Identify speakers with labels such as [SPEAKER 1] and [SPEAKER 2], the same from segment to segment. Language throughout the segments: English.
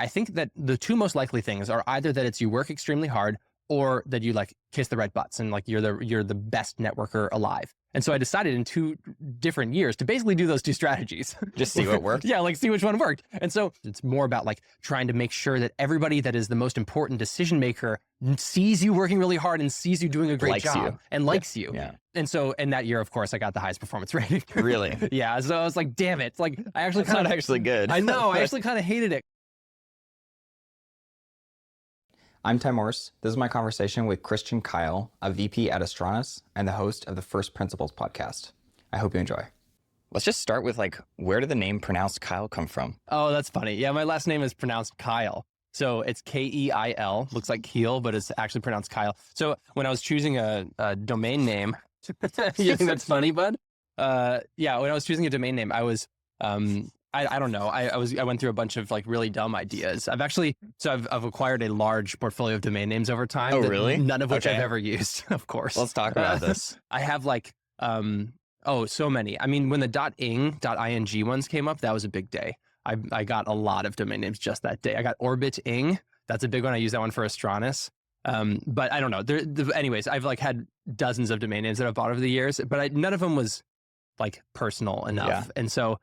[SPEAKER 1] I think that the two most likely things are either that it's you work extremely hard or that you like kiss the red butts and like you're the best networker alive. And so I decided in 2 different years to basically do those 2 strategies.
[SPEAKER 2] Just see what worked.
[SPEAKER 1] Yeah, like see which one worked. And so it's more about like trying to make sure that everybody that is the most important decision maker sees you working really hard and sees you doing a great job and likes you.
[SPEAKER 2] Yeah.
[SPEAKER 1] And so in that year, of course, I got the highest performance rating.
[SPEAKER 2] Really?
[SPEAKER 1] Yeah. So I was like, damn it. Like I actually
[SPEAKER 2] That's not actually good.
[SPEAKER 1] I know. I actually kind of hated it.
[SPEAKER 2] I'm Ty Morse. This is my conversation with Keil, a VP at Astranis and the host of the First Principles podcast. I hope you enjoy. Let's just start with like, where did the name pronounced Keil come from?
[SPEAKER 1] Oh, that's funny. Yeah, my last name is pronounced Keil. So it's Keil, looks like Keil, but it's actually pronounced Keil. So when I was choosing a domain name, you think that's funny, bud? Yeah, when I was choosing a domain name, I was, I don't know. I went through a bunch of like really dumb ideas. I've acquired a large portfolio of domain names over time.
[SPEAKER 2] Oh, really?
[SPEAKER 1] None of which I've ever used, of course.
[SPEAKER 2] Let's talk about this.
[SPEAKER 1] I have like, so many. I mean, when the .ing ones came up, that was a big day. I got a lot of domain names just that day. I got Orbit.ing. That's a big one. I use that one for Astranis. But I don't know. Anyways, I've like had dozens of domain names that I've bought over the years, but none of them was like personal enough.
[SPEAKER 2] Yeah.
[SPEAKER 1] And so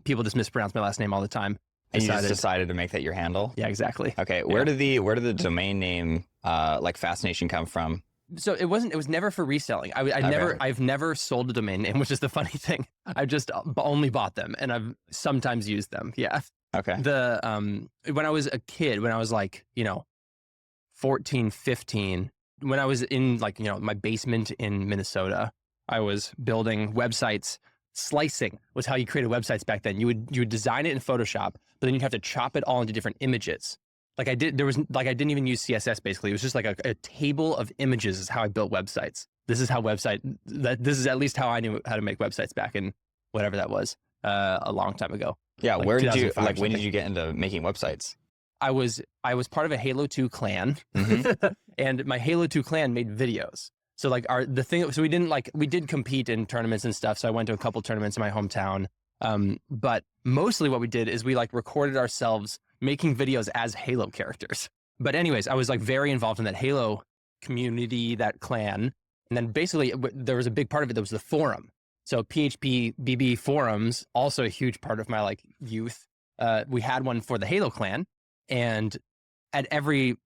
[SPEAKER 1] people just mispronounce my last name all the time.
[SPEAKER 2] And you just decided to make that your handle?
[SPEAKER 1] Yeah, exactly.
[SPEAKER 2] Okay. Where did the domain name like fascination come from?
[SPEAKER 1] So it was never for reselling. I've never sold a domain name, which is the funny thing. I've just only bought them and I've sometimes used them. Yeah.
[SPEAKER 2] Okay.
[SPEAKER 1] When I was a kid, when I was like, 14, 15, when I was in like, my basement in Minnesota, I was building websites. Slicing was how you created websites back then. You would design it in Photoshop, but then you'd have to chop it all into different images. I didn't even use CSS basically. It was just like a table of images is how I built websites. This is at least how I knew how to make websites back in whatever that was, a long time ago.
[SPEAKER 2] Yeah.
[SPEAKER 1] Like
[SPEAKER 2] when did you get into making websites?
[SPEAKER 1] I was part of a Halo 2 clan, and my Halo 2 clan made videos. So we did compete in tournaments and stuff. So I went to a couple tournaments in my hometown. But mostly what we did is we like recorded ourselves making videos as Halo characters. But anyways, I was like very involved in that Halo community, that clan. And then basically there was a big part of it that was the forum. So PHP BB forums, also a huge part of my like youth. We had one for the Halo clan, and at every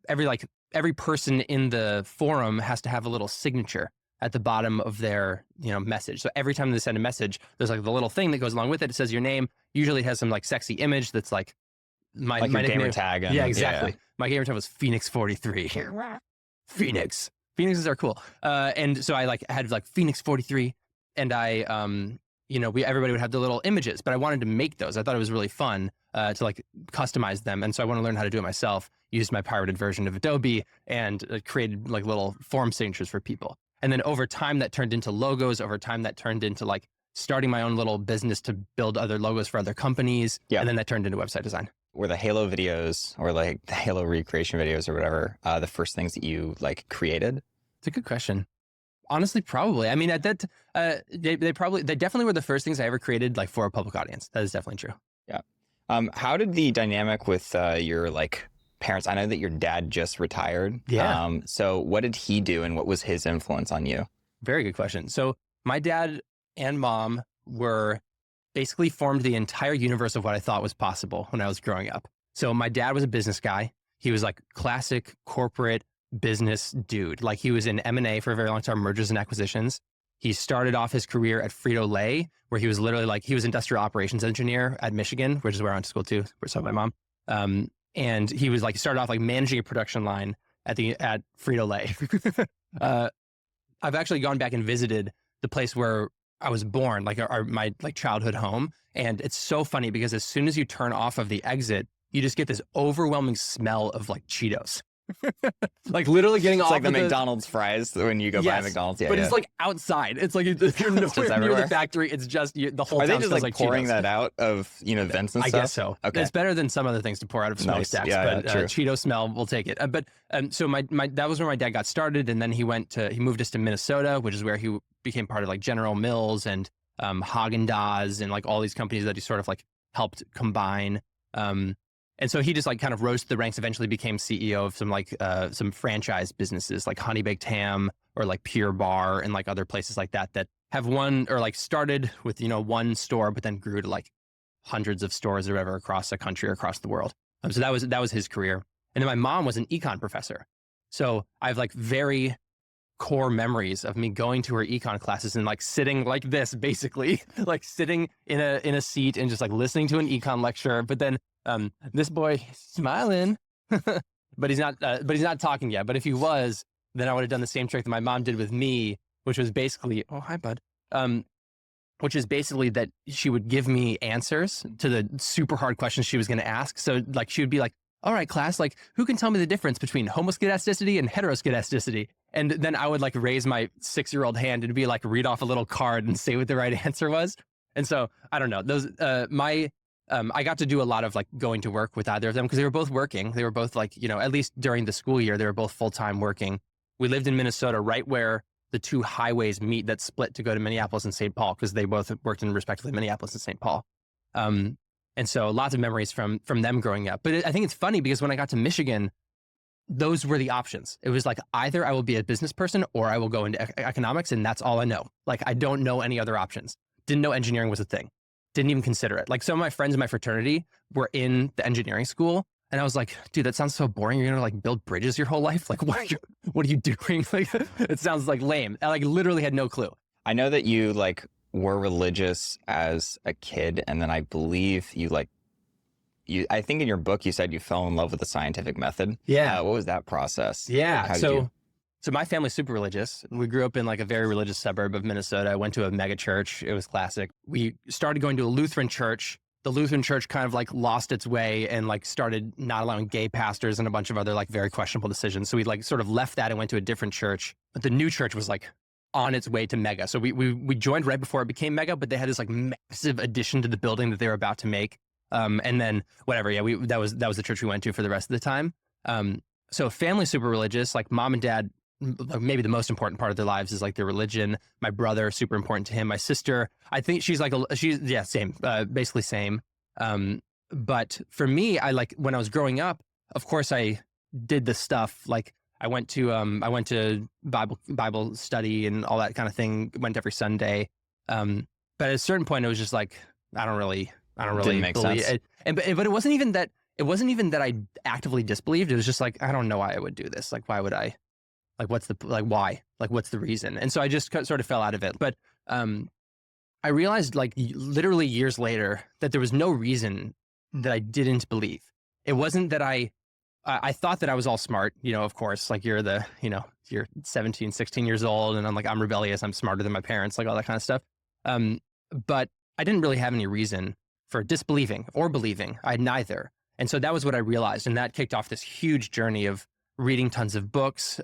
[SPEAKER 1] person in the forum has to have a little signature at the bottom of their, message. So every time they send a message, there's like the little thing that goes along with it. It says your name. Usually it has some like sexy image that's like my
[SPEAKER 2] gamer tag.
[SPEAKER 1] Yeah, exactly. Yeah. My gamer tag was Phoenix43. Phoenix. Phoenixes are cool. And so I like had like Phoenix43, and I, everybody would have the little images, but I wanted to make those. I thought it was really fun to like customize them. And so I want to learn how to do it myself. Used my pirated version of Adobe and created like little form signatures for people. And then over time that turned into logos. Over time that turned into like starting my own little business to build other logos for other companies. Yeah. And then that turned into website design.
[SPEAKER 2] Were the Halo videos or like the Halo recreation videos or whatever the first things that you like created?
[SPEAKER 1] It's a good question. Honestly, probably. I mean, at that, they definitely were the first things I ever created like for a public audience. That is definitely true.
[SPEAKER 2] Yeah. How did the dynamic with your like parents? I know that your dad just retired.
[SPEAKER 1] Yeah.
[SPEAKER 2] So what did he do and what was his influence on you?
[SPEAKER 1] Very good question. So my dad and mom were basically formed the entire universe of what I thought was possible when I was growing up. So my dad was a business guy. He was like classic corporate business dude. Like he was in M&A for a very long time, mergers and acquisitions. He started off his career at Frito-Lay, where he was literally like, he was industrial operations engineer at Michigan, which is where I went to school too, where so my mom. And he was like, started off like managing a production line at Frito-Lay. I've actually gone back and visited the place where I was born, like my like childhood home. And it's so funny because as soon as you turn off of the exit, you just get this overwhelming smell of like Cheetos. Like literally getting off.
[SPEAKER 2] It's like the McDonald's fries when you go buy McDonald's. Yeah,
[SPEAKER 1] but it's like outside. It's like if you're nowhere near the factory. It's just the whole.
[SPEAKER 2] Are
[SPEAKER 1] town
[SPEAKER 2] they just
[SPEAKER 1] smells
[SPEAKER 2] like
[SPEAKER 1] like
[SPEAKER 2] pouring
[SPEAKER 1] Cheetos.
[SPEAKER 2] that out of vents and stuff?
[SPEAKER 1] I guess so. Okay, it's better than some other things to pour out of smokestacks.
[SPEAKER 2] Yeah,
[SPEAKER 1] but
[SPEAKER 2] true.
[SPEAKER 1] Cheeto smell, we'll take it. But so my that was where my dad got started, and then he moved us to Minnesota, which is where he became part of like General Mills and Haagen-Dazs and like all these companies that he sort of like helped combine. And so he just like kind of rose to the ranks, eventually became CEO of some franchise businesses like Honey Baked Ham or like Pure Bar and like other places like that have one or like started with, one store, but then grew to like hundreds of stores or whatever across the country or across the world. So that was his career. And then my mom was an econ professor. So I have like very core memories of me going to her econ classes and like sitting like this, basically like sitting in a seat and just like listening to an econ lecture. But then this boy smiling, but he's not talking yet. But if he was, then I would have done the same trick that my mom did with me, which was basically, oh, hi, bud. Which is basically that she would give me answers to the super hard questions she was going to ask. So like, she would be like, all right, class, like who can tell me the difference between homoscedasticity and heteroscedasticity? And then I would like raise my 6-year-old hand and be like, read off a little card and say what the right answer was. And so I don't know, those, I got to do a lot of like going to work with either of them because they were both working. They were both like, at least during the school year, they were both full-time working. We lived in Minnesota, right where the two highways meet that split to go to Minneapolis and St. Paul, because they both worked in respectively Minneapolis and St. Paul. And so lots of memories from them growing up. But I think it's funny because when I got to Michigan, those were the options. It was like, either I will be a business person or I will go into economics, and that's all I know. Like, I don't know any other options. Didn't know engineering was a thing. Didn't even consider it. Like, some of my friends in my fraternity were in the engineering school, and I was like, dude, that sounds so boring. You're gonna like build bridges your whole life? Like, what are you doing? Like, it sounds like lame. I like literally had no clue.
[SPEAKER 2] I know that you like were religious as a kid, and then I believe I think in your book you said you fell in love with the scientific method.
[SPEAKER 1] Yeah.
[SPEAKER 2] What was that process?
[SPEAKER 1] Yeah. So my family's super religious. We grew up in like a very religious suburb of Minnesota. I went to a mega church. It was classic. We started going to a Lutheran church. The Lutheran church kind of like lost its way and like started not allowing gay pastors and a bunch of other like very questionable decisions. So we like sort of left that and went to a different church. But the new church was like on its way to mega. So we joined right before it became mega, but they had this like massive addition to the building that they were about to make. And then whatever, yeah, that was the church we went to for the rest of the time. So family super religious, like mom and dad, maybe the most important part of their lives is like their religion. My brother, super important to him. My sister, I think she's same, basically same. But for me, I like when I was growing up, of course I did the stuff like I went to Bible study and all that kind of thing, went every Sunday. But at a certain point it was just like, I don't really
[SPEAKER 2] Didn't make
[SPEAKER 1] believe
[SPEAKER 2] sense.
[SPEAKER 1] it. But it wasn't even that I actively disbelieved. It was just like, I don't know why I would do this. Like, why would I? Like, why? Like, what's the reason? And so I just sort of fell out of it. But I realized like literally years later that there was no reason that I didn't believe. It wasn't that I thought that I was all smart, of course, like you're 17, 16 years old and I'm rebellious. I'm smarter than my parents, like all that kind of stuff. But I didn't really have any reason for disbelieving or believing. I had neither. And so that was what I realized. And that kicked off this huge journey of reading tons of books,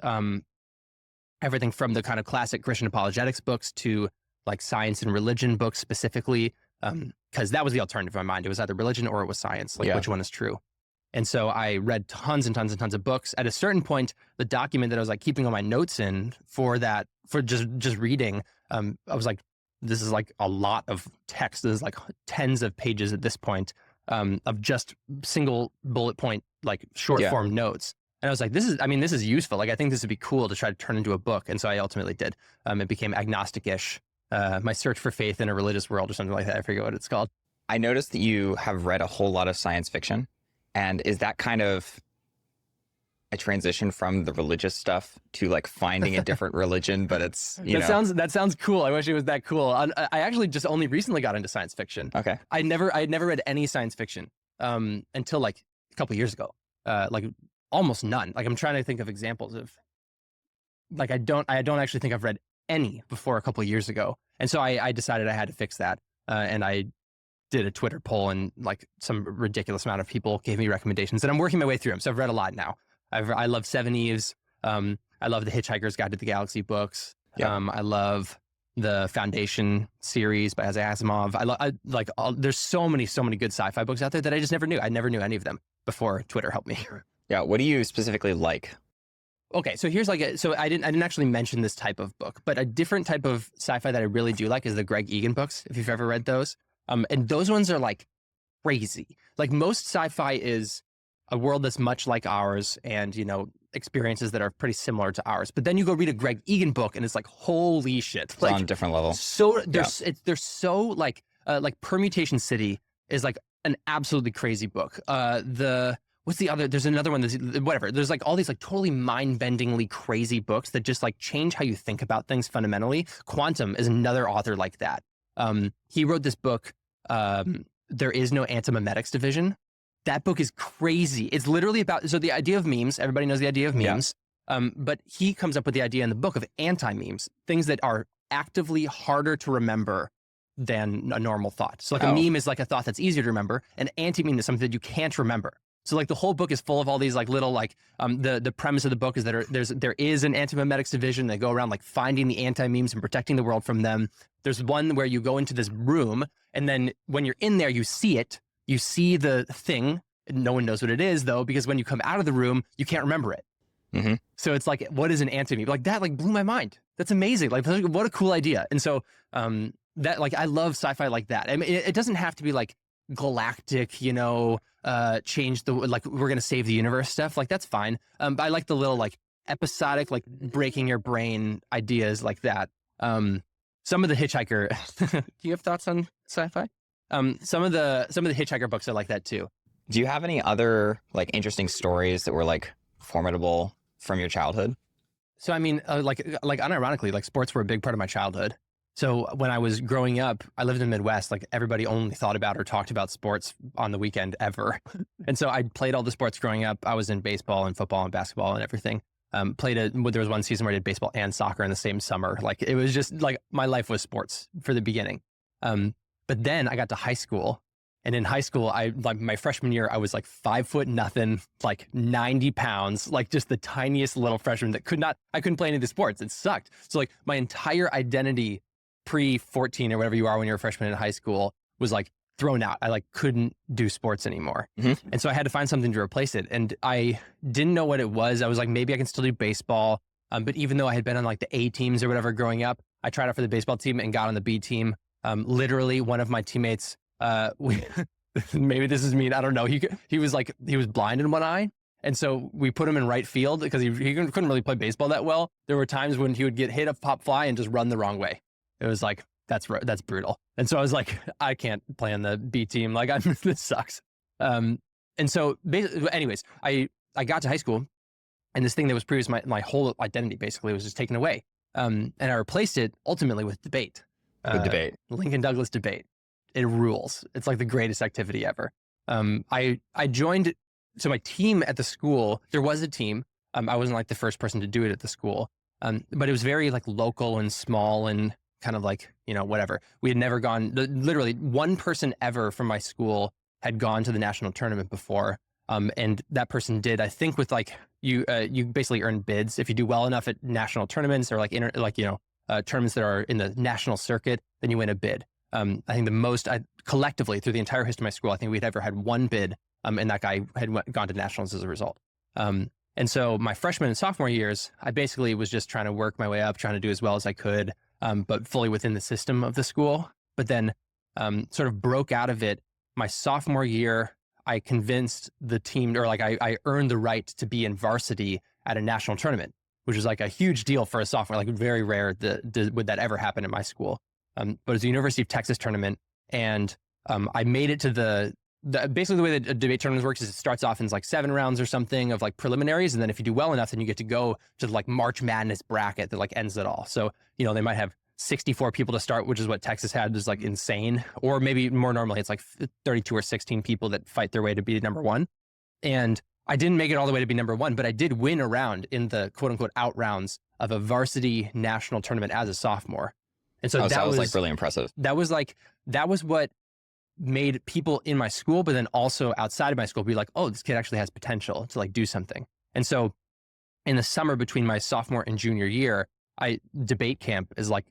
[SPEAKER 1] everything from the kind of classic Christian apologetics books to like science and religion books specifically, because that was the alternative in my mind. It was either religion or it was science, like which one is true. And so I read tons and tons and tons of books. At a certain point, the document that I was like keeping all my notes in for just reading, I was like, this is like a lot of text. This is like tens of pages at this point of just single bullet point, like short form notes. And I was like, this is useful. Like, I think this would be cool to try to turn into a book. And so I ultimately did. It became agnostic-ish, my search for faith in a religious world or something like that. I forget what it's called.
[SPEAKER 2] I noticed that you have read a whole lot of science fiction. And is that kind of a transition from the religious stuff to like finding a different religion, but it's,
[SPEAKER 1] That sounds cool. I wish it was that cool. I actually just only recently got into science fiction.
[SPEAKER 2] Okay.
[SPEAKER 1] I had never read any science fiction until like a couple years ago. Like almost none. Like I'm trying to think of examples of like, I don't actually think I've read any before a couple of years ago. And so I decided I had to fix that. And I did a Twitter poll and like some ridiculous amount of people gave me recommendations and I'm working my way through them. So I've read a lot now. I love Seven Eves. I love the Hitchhiker's Guide to the Galaxy books.
[SPEAKER 2] Yeah.
[SPEAKER 1] I love the Foundation series by Isaac Asimov. There's so many good sci-fi books out there that I just never knew. I never knew any of them before Twitter helped me.
[SPEAKER 2] Yeah. What do you specifically like?
[SPEAKER 1] Okay, so here's so I didn't actually mention this type of book, but a different type of sci-fi that I really do like is the Greg Egan books, if you've ever read those. And those ones are like crazy. Like most sci-fi is a world that's much like ours and, experiences that are pretty similar to ours. But then you go read a Greg Egan book and it's like, holy shit.
[SPEAKER 2] It's on a different level.
[SPEAKER 1] So they're so like Permutation City is like an absolutely crazy book. What's the other? There's another one that's whatever. There's like all these like totally mind-bendingly crazy books that just like change how you think about things fundamentally. Quantum is another author like that. He wrote this book, There Is No Antimemetics Division. That book is crazy. It's literally about, so the idea of memes, everybody knows the idea of memes, but he comes up with the idea in the book of anti-memes, things that are actively harder to remember than a normal thought. So like a meme is like a thought that's easier to remember. An anti-meme is something that you can't remember. So like the whole book is full of all these like little like, the premise of the book is that there is an anti-memetics division. They go around like finding the anti-memes and protecting the world from them. There's one where you go into this room and then when you're in there, you see it. You see the thing, no one knows what it is though, because when you come out of the room, you can't remember it.
[SPEAKER 2] Mm-hmm.
[SPEAKER 1] So it's like, what is an anti-meme? Like that like blew my mind. That's amazing. Like what a cool idea. And so that like, I love sci-fi like that. I mean, it doesn't have to be like galactic, change the, like we're going to save the universe stuff. Like that's fine. But I like the little like episodic, like breaking your brain ideas like that. Some of the Hitchhiker, do you have thoughts on sci-fi? Some of the Hitchhiker books are like that too.
[SPEAKER 2] Do you have any other like interesting stories that were like formidable from your childhood?
[SPEAKER 1] So I mean, like unironically, like sports were a big part of my childhood. So when I was growing up, I lived in the Midwest. Like everybody only thought about or talked about sports on the weekend ever, and so I played all the sports growing up. I was in baseball and football and basketball and everything. There was one season where I did baseball and soccer in the same summer. Like it was just like my life was sports for the beginning. But then I got to high school, and in high school, my freshman year, I was like 5'0", like 90 pounds, like just the tiniest little freshman that I couldn't play any of the sports. It sucked. So like my entire identity pre-14 or whatever you are when you're a freshman in high school was like thrown out. I like couldn't do sports anymore. Mm-hmm. And so I had to find something to replace it. And I didn't know what it was. I was like, maybe I can still do baseball. But even though I had been on like the A teams or whatever growing up, I tried out for the baseball team and got on the B team. Literally one of my teammates, maybe this is mean, I don't know. He was blind in one eye. And so we put him in right field because he couldn't really play baseball that well. There were times when he would get hit a pop fly and just run the wrong way. It was like, that's brutal. And so I was like, I can't play on the B team. Like this sucks. And so anyways, I got to high school and this thing that was previous, my whole identity basically was just taken away. And I replaced it ultimately with debate.
[SPEAKER 2] Debate.
[SPEAKER 1] Lincoln Douglas debate. It rules. It's like the greatest activity ever. I joined, so my team at the school, there was a team. I wasn't like the first person to do it at the school. But it was very like local and small and kind of like, whatever. We had never gone, literally one person ever from my school had gone to the national tournament before. And that person did, I think with like, you basically earn bids. If you do well enough at national tournaments or like, tournaments that are in the national circuit, then you win a bid. I think the most, collectively through the entire history of my school, I think we'd ever had one bid, and that guy had gone to nationals as a result. And so my freshman and sophomore years, I basically was just trying to work my way up, trying to do as well as I could, but fully within the system of the school. But then sort of broke out of it my sophomore year. I convinced the team, or like I earned the right to be in varsity at a national tournament, which is like a huge deal for a sophomore, like very rare would that ever happen at my school. But it's a University of Texas tournament. And I made it to basically the way that a debate tournament works is it starts off in like 7 rounds or something of like preliminaries. And then if you do well enough, then you get to go to the like March Madness bracket that like ends it all. So, they might have 64 people to start, which is what Texas had, is like insane. Or maybe more normally, it's like 32 or 16 people that fight their way to be number one. And I didn't make it all the way to be number one, but I did win a round in the quote unquote out rounds of a varsity national tournament as a sophomore. And so that was
[SPEAKER 2] like really impressive.
[SPEAKER 1] That was what made people in my school, but then also outside of my school be like, oh, this kid actually has potential to like do something. And so in the summer between my sophomore and junior year, debate camp is like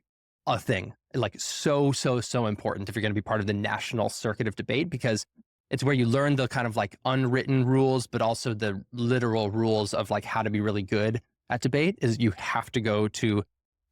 [SPEAKER 1] a thing, like so important if you're going to be part of the national circuit of debate, because it's where you learn the kind of like unwritten rules, but also the literal rules of like how to be really good at debate. Is you have to go to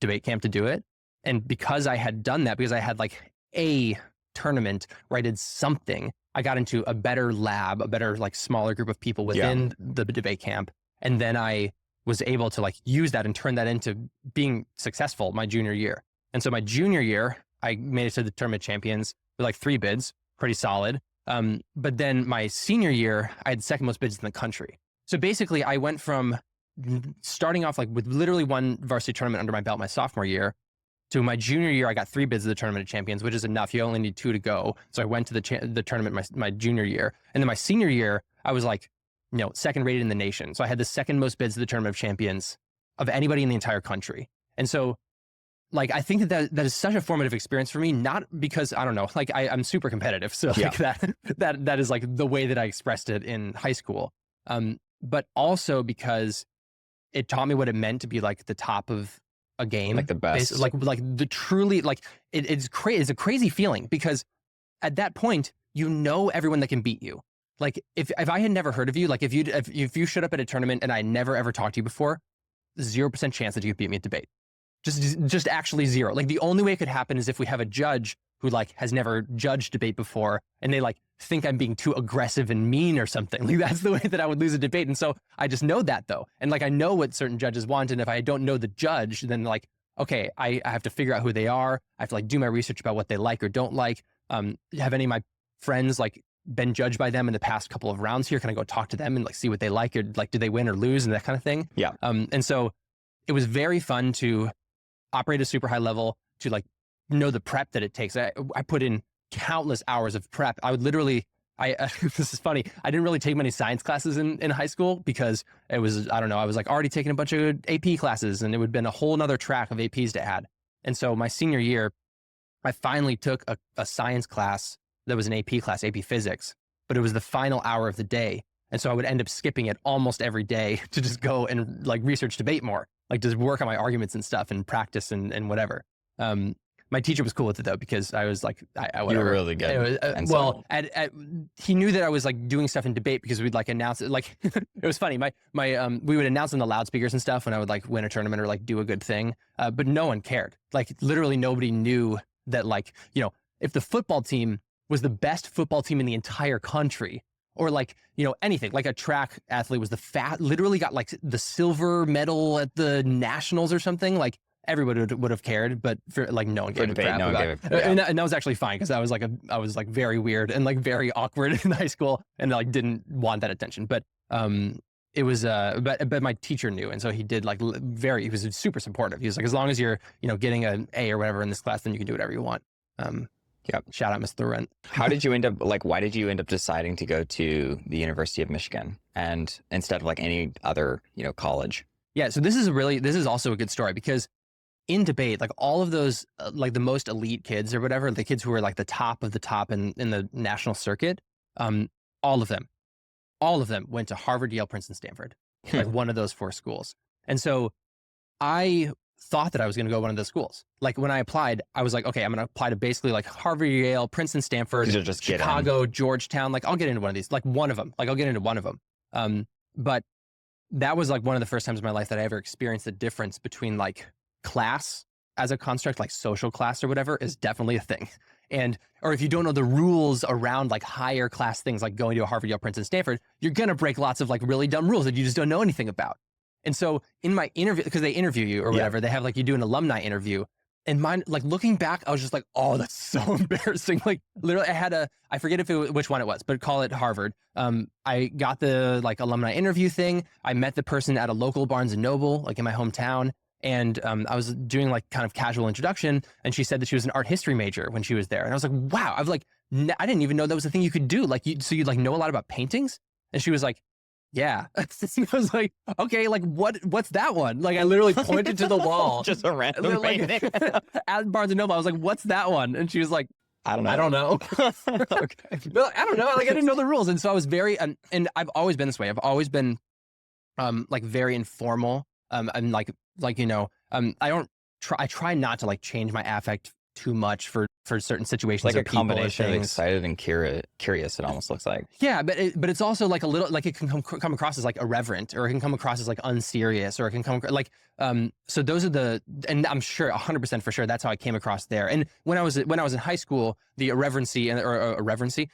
[SPEAKER 1] debate camp to do it. And because I had done that, because I had like a tournament where I did something, I got into a better lab, a better like smaller group of people within the debate camp. And then I was able to like use that and turn that into being successful my junior year. And so my junior year, I made it to the tournament champions with like 3 bids, pretty solid. But then my senior year, I had second most bids in the country. So basically I went from starting off like with literally 1 varsity tournament under my belt my sophomore year to my junior year. I got 3 bids of the tournament of champions, which is enough. You only need 2 to go. So I went to the tournament my junior year. And then my senior year, I was like, second rated in the nation. So I had the second most bids of the tournament of champions of anybody in the entire country. And so like, I think that is such a formative experience for me, not because, I don't know, like I'm super competitive. So like that is like the way that I expressed it in high school. But also because it taught me what it meant to be like the top of a game.
[SPEAKER 2] Like the best.
[SPEAKER 1] Like the truly, like it's a crazy feeling because at that point, everyone that can beat you. Like if I had never heard of you, like if you showed up at a tournament and I never ever talked to you before, 0% chance that you could beat me at debate. Just actually 0. Like the only way it could happen is if we have a judge who like has never judged debate before and they like think I'm being too aggressive and mean or something. Like that's the way that I would lose a debate. And so I just know that though. And like I know what certain judges want. And if I don't know the judge, then like, okay, I have to figure out who they are. I have to like do my research about what they like or don't like. Have any of my friends like been judged by them in the past couple of rounds here? Can I go talk to them and like see what they like or like do they win or lose and that kind of thing?
[SPEAKER 2] Yeah.
[SPEAKER 1] And so it was very fun to operate a super high level, to like know the prep that it takes. I put in countless hours of prep. I would literally, this is funny. I didn't really take many science classes in high school because it was, I don't know, I was like already taking a bunch of AP classes and it would have been a whole nother track of APs to add. And so my senior year, I finally took a science class that was an AP class, AP physics, but it was the final hour of the day. And so I would end up skipping it almost every day to just go and like research debate more, like just work on my arguments and stuff and practice and whatever. My teacher was cool with it though, because I was like, whatever.
[SPEAKER 2] You were really good.
[SPEAKER 1] It was, he knew that I was like doing stuff in debate because we'd like announce it. Like it was funny. We would announce on the loudspeakers and stuff when I would like win a tournament or like do a good thing. But no one cared. Like literally nobody knew that like, if the football team was the best football team in the entire country, or like, anything, like a track athlete was literally got like the silver medal at the nationals or something, like everybody would have cared, but for like no one gave a crap about it. And that was actually fine because I was like very weird and like very awkward in high school and like didn't want that attention. But it was but my teacher knew, and so he did like he was super supportive. He was like, as long as you're getting an A or whatever in this class, then you can do whatever you want.
[SPEAKER 2] Yep.
[SPEAKER 1] Shout out Mr. Rent.
[SPEAKER 2] How did you end up, why did you end up deciding to go to the University of Michigan and instead of like any other, college?
[SPEAKER 1] Yeah. So this is also a good story because in debate, like all of those, like the most elite kids or whatever, the kids who were like the top of the top in the national circuit, all of them went to Harvard, Yale, Princeton, Stanford, like one of those 4 schools. And so I thought that I was going to go one of those schools. Like when I applied, I was like, okay, I'm going to apply to basically like Harvard, Yale, Princeton, Stanford, Chicago, Georgetown. Like I'll get into one of these, like one of them, like I'll get into one of them. But that was like one of the first times in my life that I ever experienced the difference between like class as a construct, like social class or whatever, is definitely a thing. Or if you don't know the rules around like higher class things, like going to a Harvard, Yale, Princeton, Stanford, you're going to break lots of like really dumb rules that you just don't know anything about. And so in my interview, because they interview you or whatever, they have like, you do an alumni interview. And mine, like looking back, I was just like, oh, that's so embarrassing. Like literally I forget which one it was, but call it Harvard. I got the like alumni interview thing. I met the person at a local Barnes and Noble, like in my hometown. And I was doing like kind of casual introduction. And she said that she was an art history major when she was there. And I was like, wow, I didn't even know that was a thing you could do. Like so you like know a lot about paintings? And she was like, yeah. I was like, okay, like what's that one? Like I literally pointed to the wall.
[SPEAKER 2] Just a random painting.
[SPEAKER 1] At Barnes and Noble. I was like, what's that one? And she was like,
[SPEAKER 2] I don't know.
[SPEAKER 1] Okay. But I don't know. Like I didn't know the rules. And so I was very, and I've always been this way. I've always been like very informal. And I try not to like change my affect too much for certain situations.
[SPEAKER 2] Like
[SPEAKER 1] or
[SPEAKER 2] a
[SPEAKER 1] people or
[SPEAKER 2] combination of
[SPEAKER 1] things.
[SPEAKER 2] excited and curious, it almost looks like.
[SPEAKER 1] Yeah, but it's also like a little, like it can come across as like irreverent, or it can come across as like unserious, or it can come like so those are and I'm sure 100% for sure that's how I came across there. And when I was in high school, the irreverency the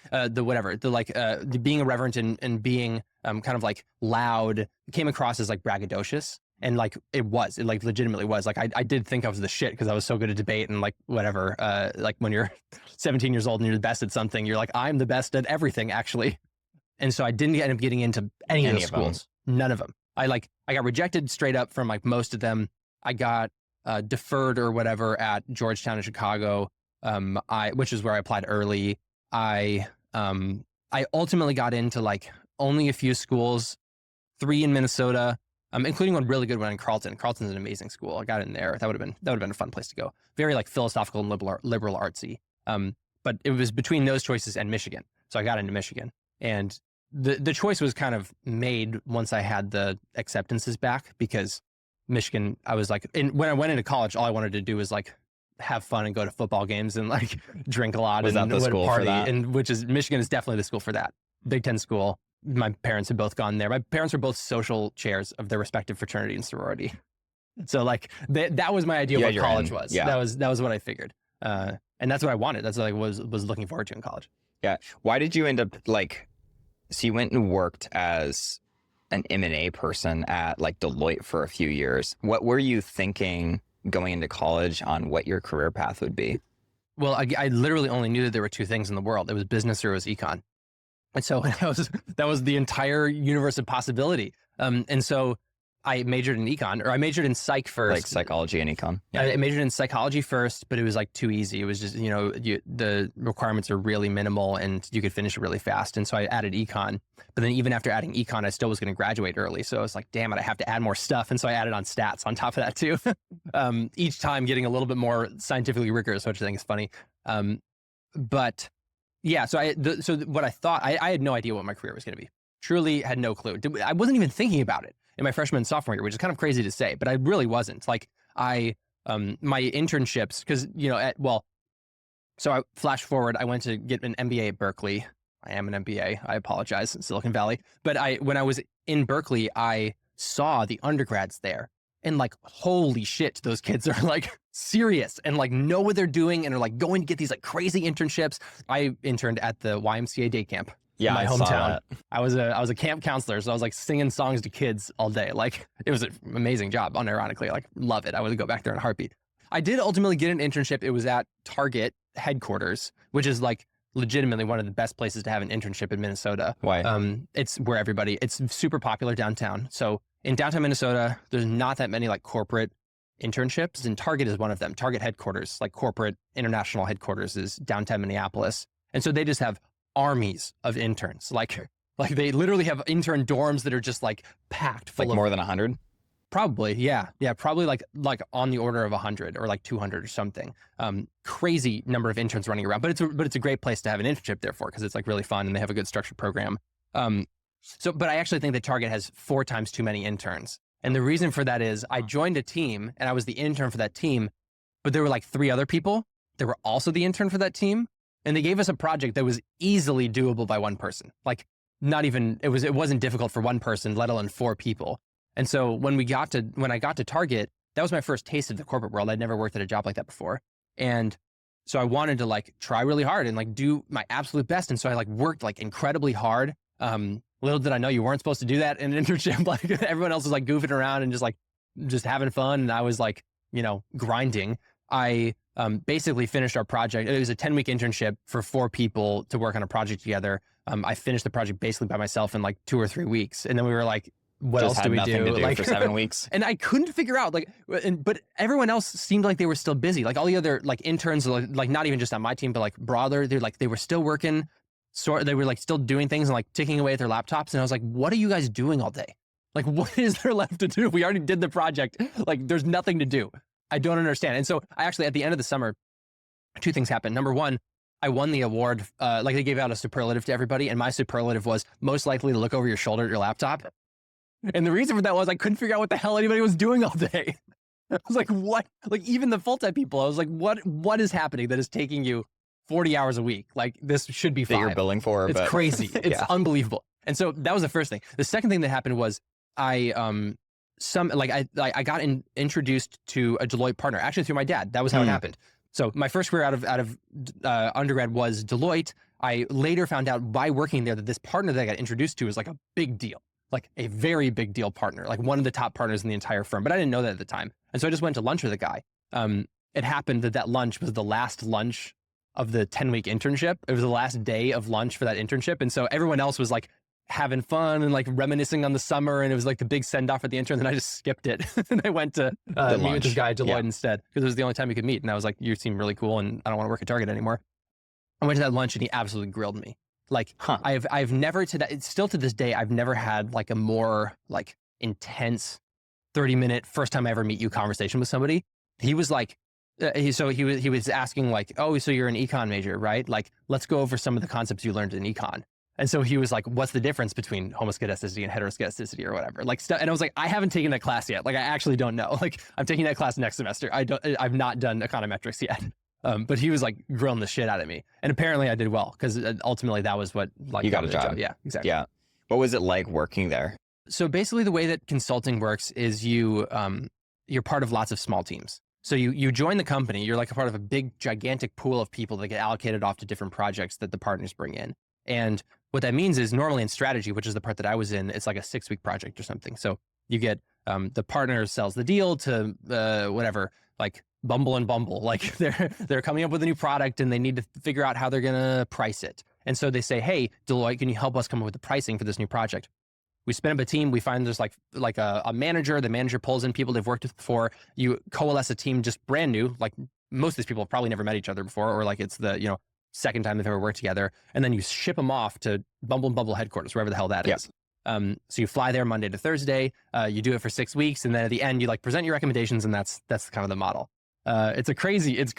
[SPEAKER 1] being irreverent and being kind of like loud came across as like braggadocious. And like it like legitimately was like I did think I was the shit because I was so good at debate and like whatever. Like when you're 17 years old and you're the best at something, you're like, I'm the best at everything actually. And so I didn't end up getting into any of those schools. None of them. I got rejected straight up from like most of them. I got deferred or whatever at Georgetown in Chicago, which is where I applied early. I ultimately got into like only a few schools, 3 in Minnesota. Including one really good one in Carleton. Carleton's an amazing school. I got in there. That would have been a fun place to go. Very like philosophical and liberal artsy. But it was between those choices and Michigan. So I got into Michigan. And the choice was kind of made once I had the acceptances back, because Michigan, I was like, when I went into college, all I wanted to do was like have fun and go to football games and like drink a lot
[SPEAKER 2] Was
[SPEAKER 1] and
[SPEAKER 2] that the school
[SPEAKER 1] party.
[SPEAKER 2] for that?
[SPEAKER 1] And Michigan is definitely the school for that. Big Ten school. My parents had both gone there. My parents were both social chairs of their respective fraternity and sorority. So like that was my idea of what college was.
[SPEAKER 2] Yeah.
[SPEAKER 1] That was what I figured. And that's what I wanted. That's what I was looking forward to in college.
[SPEAKER 2] Yeah. Why did you end up like, so you went and worked as an M&A person at like Deloitte for a few years. What were you thinking going into college on what your career path would be?
[SPEAKER 1] Well, I literally only knew that there were 2 things in the world. It was business or it was econ. And so that was the entire universe of possibility. And so I majored in econ, or I majored in psych first.
[SPEAKER 2] Like psychology and econ. Yeah.
[SPEAKER 1] I majored in psychology first, but it was like too easy. It was just, the requirements are really minimal and you could finish it really fast. And so I added econ. But then even after adding econ, I still was going to graduate early. So I was like, damn it, I have to add more stuff. And so I added on stats on top of that too. Each time getting a little bit more scientifically rigorous, which I think is funny. But yeah, so what I thought, I had no idea what my career was going to be. Truly had no clue. I wasn't even thinking about it in my freshman and sophomore year, which is kind of crazy to say, but I really wasn't. Like my internships, because, so I flash forward, I went to get an MBA at Berkeley. I am an MBA. I apologize, Silicon Valley. But when I was in Berkeley, I saw the undergrads there. And like, holy shit, those kids are like serious and like know what they're doing and are like going to get these like crazy internships. I interned at the YMCA day camp in my hometown. I was a camp counselor, so I was like singing songs to kids all day. Like it was an amazing job, unironically. Like love it. I would go back there in a heartbeat. I did ultimately get an internship. It was at Target headquarters, which is like legitimately one of the best places to have an internship in Minnesota.
[SPEAKER 2] Why?
[SPEAKER 1] It's where it's super popular downtown. So in downtown Minnesota, there's not that many like corporate internships, and Target is one of them. Target headquarters, like corporate international headquarters, is downtown Minneapolis. And so they just have armies of interns. Like they literally have intern dorms that are just like packed full of
[SPEAKER 2] more than 100?
[SPEAKER 1] Probably, yeah. Yeah, probably like on the order of 100 or like 200 or something. Crazy number of interns running around, but it's a great place to have an internship there for, because it's like really fun and they have a good structured program. But I actually think that Target has 4 times too many interns. And the reason for that is I joined a team and I was the intern for that team, but there were like 3 other people that were also the intern for that team. And they gave us a project that was easily doable by 1 person. Like it wasn't difficult for 1 person, let alone 4 people. And so when I got to Target, that was my first taste of the corporate world. I'd never worked at a job like that before. And so I wanted to like try really hard and like do my absolute best. And so I like worked like incredibly hard. Little did I know you weren't supposed to do that in an internship. Like everyone else was like goofing around and just having fun. And I was like, grinding. I basically finished our project. It was a 10-week internship for 4 people to work on a project together. I finished the project basically by myself in like 2 or 3 weeks. And then we were like, what else do we do?
[SPEAKER 2] Like for 7 weeks.
[SPEAKER 1] And I couldn't figure out but everyone else seemed like they were still busy. Like all the other like interns, like not even just on my team, but like broader, they were still working. So they were like still doing things and like ticking away at their laptops. And I was like, what are you guys doing all day? Like, what is there left to do? We already did the project. Like there's nothing to do. I don't understand. And so I actually, at the end of the summer, 2 things happened. Number 1, I won the award. Like they gave out a superlative to everybody. And my superlative was most likely to look over your shoulder at your laptop. And the reason for that was I couldn't figure out what the hell anybody was doing all day. I was like, what? Like even the full-time people, I was like, what is happening that is taking you 40 hours a week? Like this should be
[SPEAKER 2] that you're
[SPEAKER 1] 5.
[SPEAKER 2] billing for.
[SPEAKER 1] It's
[SPEAKER 2] but
[SPEAKER 1] crazy. It's
[SPEAKER 2] yeah.
[SPEAKER 1] unbelievable. And so that was the first thing. The second thing that happened was I got introduced to a Deloitte partner, actually through my dad. That was how it happened. So my first career out of undergrad was Deloitte. I later found out by working there that this partner that I got introduced to was like a big deal, like a very big deal partner, like one of the top partners in the entire firm. But I didn't know that at the time. And so I just went to lunch with the guy. It happened that lunch was the last lunch of the 10-week internship. It was the last day of lunch for that internship. And so everyone else was like having fun and like reminiscing on the summer. And it was like the big send off for the intern. And I just skipped it. And I went to meet with this guy at Deloitte instead, because it was the only time we could meet. And I was like, you seem really cool. And I don't want to work at Target anymore. I went to that lunch and he absolutely grilled me. Like I've never still to this day, I've never had like a more like intense 30-minute first time I ever meet you conversation with somebody. He was like, he was asking like, oh, so you're an econ major, right? Like, let's go over some of the concepts you learned in econ. And so he was like, what's the difference between homoscedasticity and heteroscedasticity or whatever? Like stuff. And I was like, I haven't taken that class yet. Like, I actually don't know. Like, I'm taking that class next semester. I've not done econometrics yet. But he was like grilling the shit out of me. And apparently I did well, because ultimately that was what like
[SPEAKER 2] you got a job.
[SPEAKER 1] Yeah, exactly.
[SPEAKER 2] Yeah. What was it like working there?
[SPEAKER 1] So basically the way that consulting works is you're part of lots of small teams. So you join the company, you're like a part of a big, gigantic pool of people that get allocated off to different projects that the partners bring in. And what that means is normally in strategy, which is the part that I was in, it's like a 6-week project or something. So you get the partner sells the deal to whatever, like Bumble and Bumble. Like they're coming up with a new product and they need to figure out how they're going to price it. And so they say, hey, Deloitte, can you help us come up with the pricing for this new project? We spin up a team. We find there's like a manager. The manager pulls in people they've worked with before. You coalesce a team just brand new. Like most of these people have probably never met each other before, or like it's the second time they've ever worked together. And then you ship them off to Bumble and Bumble headquarters, wherever the hell that is. So you fly there Monday to Thursday. You do it for 6 weeks, and then at the end you like present your recommendations, and that's kind of the model. It's crazy. It's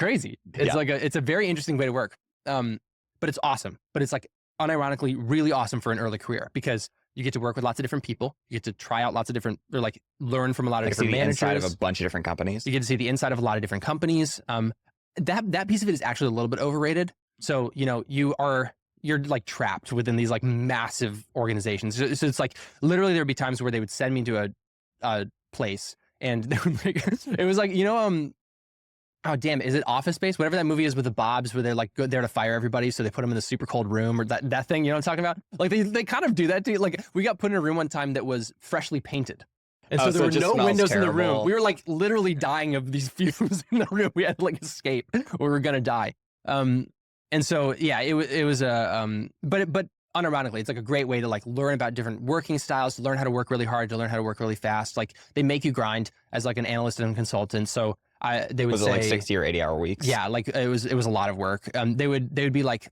[SPEAKER 1] like it's a very interesting way to work. But it's awesome. But it's like unironically really awesome for an early career, because you get to work with lots of different people. You get to try out lots of different, or like learn from a lot of different managers.
[SPEAKER 2] Inside of a bunch of different companies.
[SPEAKER 1] You get to see the inside of a lot of different companies. That piece of it is actually a little bit overrated. So, you're like trapped within these like massive organizations. So it's like literally there'd be times where they would send me to a place and they would like, it was like, oh damn, is it Office Space? Whatever that movie is with the Bobs, where they're like there to fire everybody, so they put them in the super cold room, or that thing, you know what I'm talking about? Like they kind of do that too. Like we got put in a room one time that was freshly painted. And so there were no windows in the room. We were like literally dying of these fumes in the room. We had to like escape or we were gonna die. And so yeah, it was but unironically, it's like a great way to like learn about different working styles, to learn how to work really hard, to learn how to work really fast. Like they make you grind as like an analyst and consultant. So they would say,
[SPEAKER 2] was it like 60 or 80-hour weeks?
[SPEAKER 1] Yeah, like it was a lot of work. They would be like,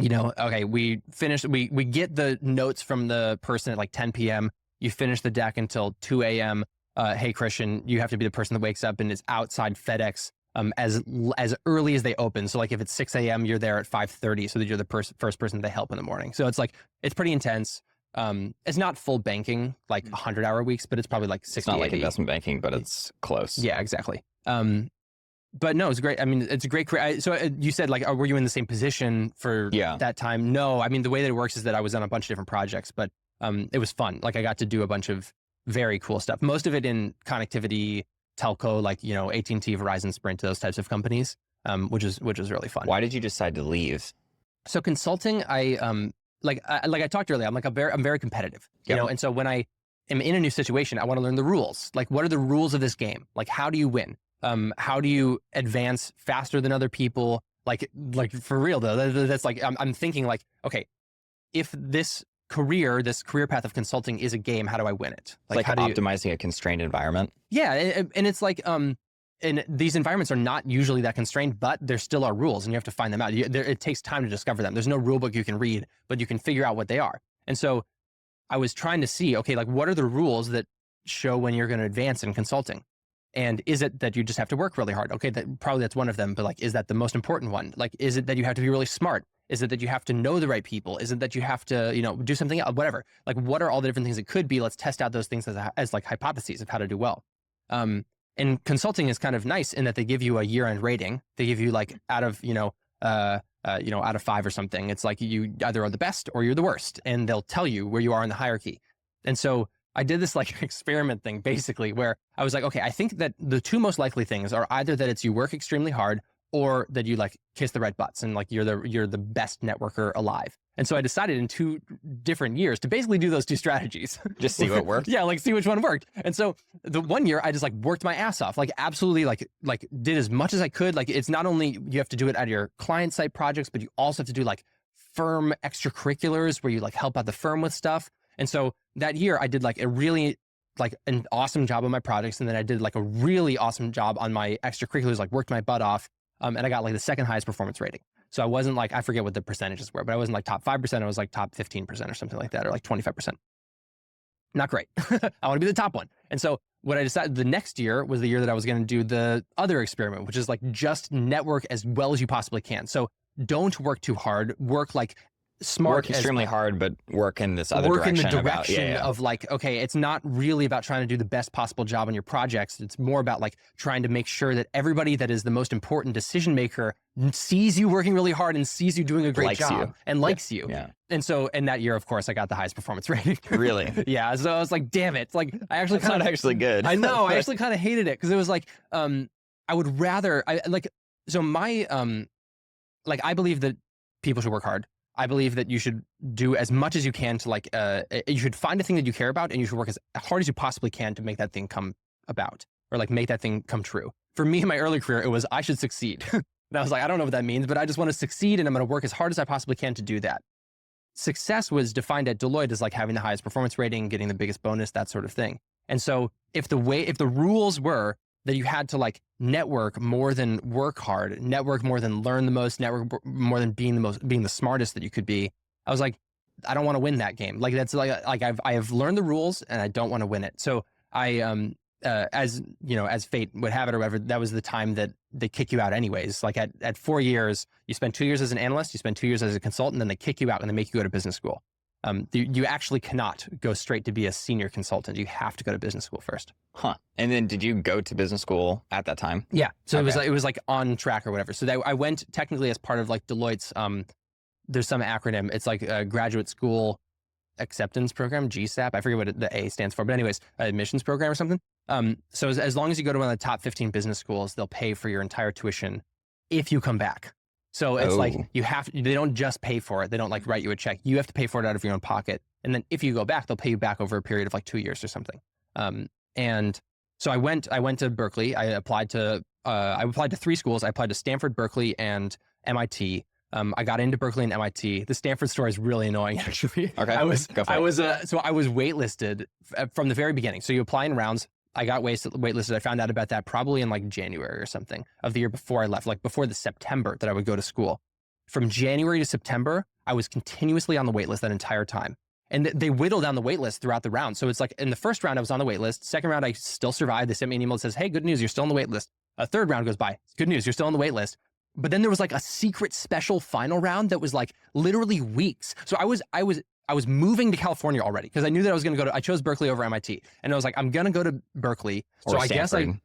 [SPEAKER 1] okay, we finished. We get the notes from the person at like 10 p.m. You finish the deck until 2 a.m. Hey Christian, you have to be the person that wakes up and is outside FedEx as early as they open. So like if it's 6 a.m., you're there at 5:30, so that you're the first person they help in the morning. So it's like it's pretty intense. It's not full banking, like 100-hour weeks, but it's probably like 60,
[SPEAKER 2] It's not
[SPEAKER 1] 80.
[SPEAKER 2] like investment banking, but it's close.
[SPEAKER 1] Yeah, exactly. But no, it's great. I mean, it's a great career. So you said like, were you in the same position for that time? No, I mean, the way that it works is that I was on a bunch of different projects, but it was fun. Like I got to do a bunch of very cool stuff, most of it in connectivity, telco, like, AT&T, Verizon, Sprint, those types of companies, which is really fun.
[SPEAKER 2] Why did you decide to leave?
[SPEAKER 1] So consulting, like I talked earlier, I'm very competitive, and so when I am in a new situation, I want to learn the rules. Like, what are the rules of this game? Like, how do you win? How do you advance faster than other people? Like for real though, that's like, I'm thinking like, okay, if this career path of consulting is a game, how do I win it?
[SPEAKER 2] Like how optimizing a constrained environment.
[SPEAKER 1] Yeah. And it's like, and these environments are not usually that constrained, but there still are rules and you have to find them out. It takes time to discover them. There's no rule book you can read, but you can figure out what they are. And so I was trying to see, okay, like what are the rules that show when you're going to advance in consulting? And is it that you just have to work really hard? Okay, that's one of them, but like, is that the most important one? Like, is it that you have to be really smart? Is it that you have to know the right people? Is it that you have to, do something else, whatever? Like, what are all the different things it could be? Let's test out those things as like hypotheses of how to do well. And consulting is kind of nice in that they give you a year-end rating. They give you like out of, out of 5 or something. It's like you either are the best or you're the worst, and they'll tell you where you are in the hierarchy. And so I did this like experiment thing basically where I was like, okay, I think that the 2 most likely things are either that it's you work extremely hard or that you like kiss the red butts and like you're the best networker alive. And so I decided in 2 different years to basically do those 2 strategies.
[SPEAKER 2] Just see what worked.
[SPEAKER 1] Yeah, like see which one worked. And so the one year I just like worked my ass off, like absolutely like did as much as I could. Like it's not only you have to do it at your client side projects, but you also have to do like firm extracurriculars where you like help out the firm with stuff. And so that year I did like a really like an awesome job on my projects. And then I did like a really awesome job on my extracurriculars, like worked my butt off. And I got like the 2nd highest performance rating. So I wasn't like, I forget what the percentages were, but I wasn't like top 5%. I was like top 15% or something like that, or like 25%. Not great. I want to be the top one. And so what I decided the next year was the year that I was going to do the other experiment, which is like just network as well as you possibly can. So don't work too hard. Work like smart.
[SPEAKER 2] Work extremely hard, but work in this other
[SPEAKER 1] work
[SPEAKER 2] direction.
[SPEAKER 1] in the direction of like, okay, it's not really about trying to do the best possible job on your projects. It's more about like trying to make sure that everybody that is the most important decision maker sees you working really hard and sees you doing a great job and likes you.
[SPEAKER 2] Yeah.
[SPEAKER 1] And so in that year, of course, I got the highest performance rating.
[SPEAKER 2] Really?
[SPEAKER 1] Yeah. So I was like, damn it. Like I actually
[SPEAKER 2] That's not actually good.
[SPEAKER 1] I know. I actually kind of hated it because it was like, I would rather, so my, like I believe that people should work hard. I believe that you should do as much as you can to like, you should find a thing that you care about and you should work as hard as you possibly can to make that thing come about or like make that thing come true. For me in my early career, it was I should succeed. And I was like, I don't know what that means, but I just want to succeed and I'm going to work as hard as I possibly can to do that. Success was defined at Deloitte as like having the highest performance rating, getting the biggest bonus, that sort of thing. And so if the rules were that you had to like network more than work hard, network more than learn the most, network more than being the smartest that you could be, I was like, I don't want to win that game. Like that's like I have learned the rules and I don't want to win it. So I as fate would have it or whatever, that was the time that they kick you out anyways. Like at 4 years, you spend 2 years as an analyst, you spend 2 years as a consultant, then they kick you out and they make you go to business school. You actually cannot go straight to be a senior consultant. You have to go to business school first.
[SPEAKER 2] Huh. And then did you go to business school at that time?
[SPEAKER 1] Yeah. So
[SPEAKER 2] Okay.
[SPEAKER 1] it was like on track or whatever. So I went technically as part of like Deloitte's, there's some acronym. It's like a graduate school acceptance program, GSAP. I forget what the A stands for, but anyways, admissions program or something. So as long as you go to one of the top 15 business schools, they'll pay for your entire tuition if you come back. So it's like they don't just pay for it. They don't like write you a check. You have to pay for it out of your own pocket. And then if you go back, they'll pay you back over a period of like 2 years or something. And so I went to Berkeley. I applied to 3 schools. I applied to Stanford, Berkeley, and MIT. I got into Berkeley and MIT. The Stanford story is really annoying, actually.
[SPEAKER 2] Okay.
[SPEAKER 1] I was waitlisted from the very beginning. So you apply in rounds. I got waitlisted. I found out about that probably in like January or something of the year before I left, like before the September that I would go to school. From January to September, I was continuously on the waitlist that entire time. And they whittle down the waitlist throughout the round. So it's like in the first round, I was on the waitlist. Second round, I still survived. They sent me an email that says, hey, good news, you're still on the waitlist. A third round goes by. Good news, you're still on the waitlist. But then there was like a secret special final round that was like literally weeks. So I was moving to California already because I knew that I was going to I chose Berkeley over MIT. And I was like, I'm going to go to Berkeley.
[SPEAKER 2] Or Stanford.